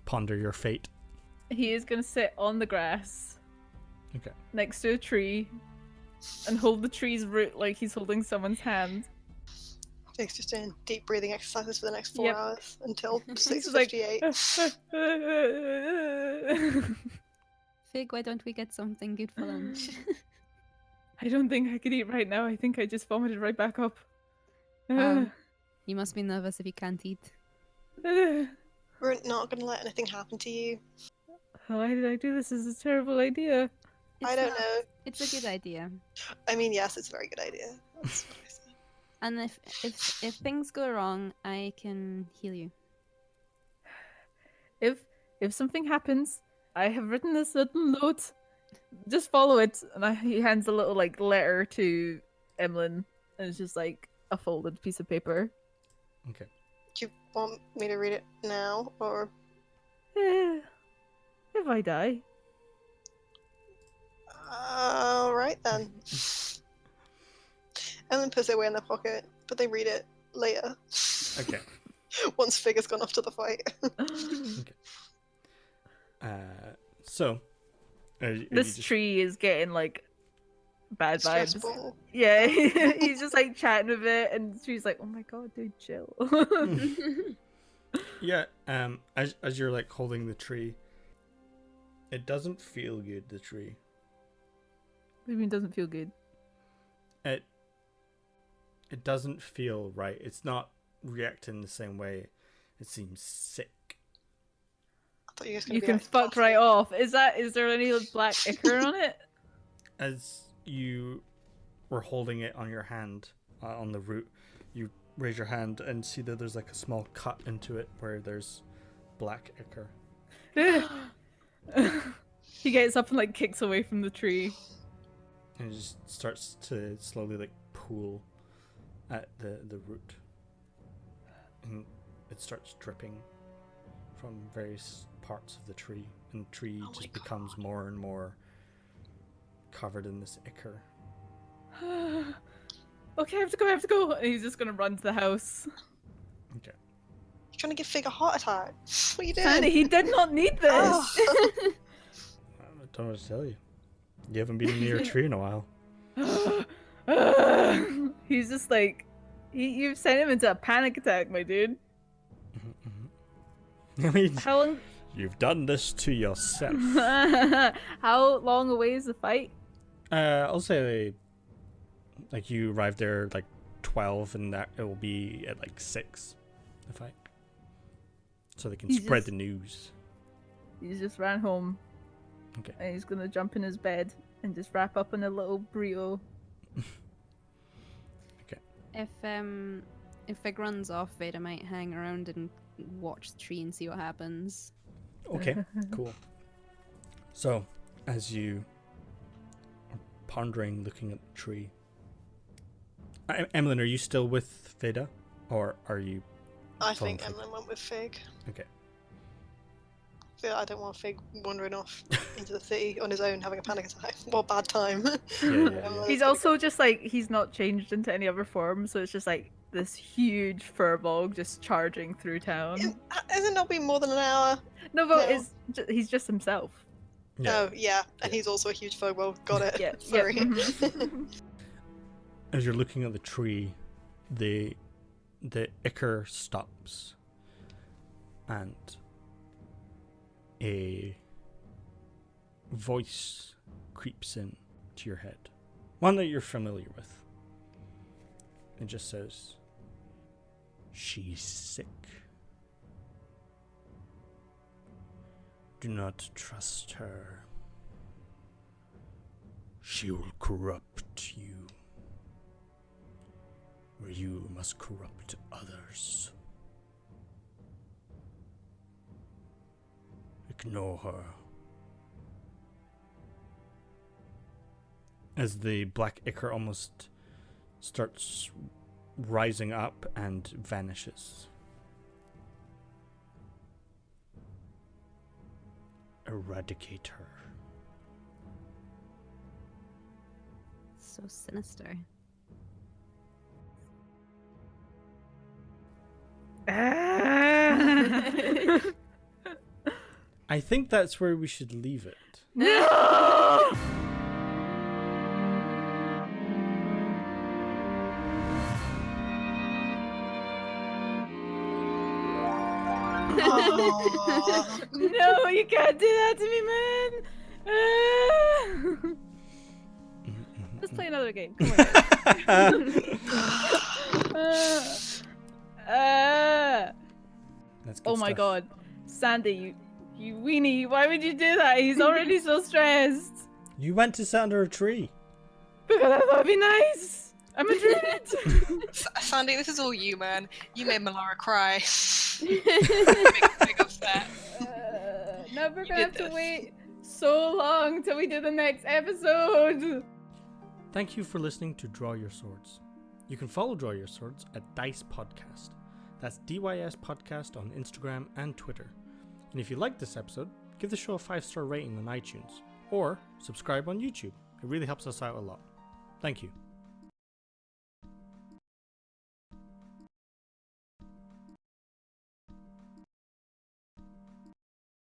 S1: ponder your fate.
S4: He is gonna sit on the grass.
S1: Okay.
S4: Next to a tree, and hold the tree's root like he's holding someone's hand.
S2: Jake's just doing deep breathing exercises for the next 4
S4: Yep.
S2: hours until
S4: He's like,
S2: 6:58.
S3: Fig, why don't we get something good for lunch?
S4: I don't think I could eat right now. I think I just vomited right back up.
S3: You must be nervous if you can't eat.
S2: We're not going to let anything happen to you.
S4: Why did I do this? This is a terrible idea.
S2: I don't know.
S3: It's a good idea.
S2: I mean, yes, it's a very good idea. That's what I say.
S3: And if things go wrong, I can heal you.
S4: If something happens, I have written this little note. Just follow it. And he hands a little like letter to Emlyn, and it's just like a folded piece of paper.
S1: Okay.
S2: Do you want me to read it now, or?
S4: If I die.
S2: Alright then. Ellen puts it away in their pocket, but they read it later.
S1: Okay.
S2: Once Fig has gone off to the fight.
S1: So
S4: This tree is getting like bad vibes.
S2: Stressful.
S4: Yeah, he's just like chatting a bit, and she's like, "Oh my god, dude, chill."
S1: Yeah. As you're like holding the tree, it doesn't feel good. The tree.
S4: What do you mean doesn't feel good?
S1: It doesn't feel right. It's not reacting the same way. It seems sick.
S2: I thought you were just gonna
S4: You
S2: be
S4: can
S2: like,
S4: fuck
S2: "Fuck
S4: right
S2: it."
S4: off. Is there any black ichor on it?
S1: As you were holding it on your hand, on the root, you raise your hand and see that there's like a small cut into it where there's black ichor.
S4: He gets up and like kicks away from the tree.
S1: And it just starts to slowly like pool at the root. And it starts dripping from various parts of the tree. And the tree
S2: Oh my
S1: just becomes more and more covered in this ichor.
S4: Okay, I have to go. And he's just gonna run to the house.
S1: Okay.
S2: You're trying to give Fig a heart attack. What are you doing?
S4: Sandy, he did not need this.
S2: Oh.
S1: I don't know what to tell you. You haven't been near a tree in a while.
S4: He's just like, you've sent him into a panic attack, my dude.
S1: I mean,
S4: How long?
S1: you've done this to yourself.
S4: How long away is the fight?
S1: I'll say like you arrived there like 12, and that it will be at like 6 the fight, so they can
S4: He's
S1: spread
S4: just-
S1: the news.
S4: He's just ran home.
S1: Okay.
S4: And he's gonna jump in his bed and just wrap up in a little burrito.
S3: If Fig runs off, Véda might hang around and watch the tree and see what happens.
S1: Okay, cool. So, as you are pondering, looking at the tree, Emlyn, are you still with Véda, or are you?
S2: I
S1: Following
S2: think
S1: Fig.
S2: Emlyn went with Fig.
S1: Okay.
S2: I don't want Fig wandering off into the city on his own, having a panic attack. What a bad time.
S1: Yeah.
S4: He's also just like, he's not changed into any other form, so it's just like this huge furball just charging through town.
S2: Hasn't it not been more than an hour?
S4: No, but
S2: No.
S4: he's just himself.
S2: Oh, yeah. And
S1: Yeah.
S2: he's also a huge Fogwell. Got it.
S4: Yeah,
S2: Sorry.
S4: mhm.
S1: As you're looking at the tree, the the ichor stops and a voice creeps in to your head. One that you're familiar with. It just says, "She's sick. Do not trust her. She will corrupt you, or you must corrupt others. Ignore her." As the black ichor almost starts rising up and vanishes. Eradicate her.
S5: So sinister.
S1: I think that's where we should leave it.
S4: No!
S2: Oh.
S4: No, you can't do that to me, man! Let's play another game. Come on.
S1: That's good
S4: Oh my
S1: stuff.
S4: god. Sandy, you weenie, why would you do that? He's already so stressed.
S1: You went to sit under a tree.
S4: Because I thought it'd be nice. I'm a druid.
S2: Sandy, this is all you, man. You made Malara cry. big upset.
S4: Now we're
S2: You
S4: gonna have
S2: did
S4: to
S2: this.
S4: wait so long till we do the next episode.
S1: Thank you for listening to Draw Your Swords. You can follow Draw Your Swords at Dice Podcast. That's DYS Podcast on Instagram and Twitter. And if you liked this episode, give the show a 5-star rating on iTunes or subscribe on YouTube. It really helps us out a lot. Thank you.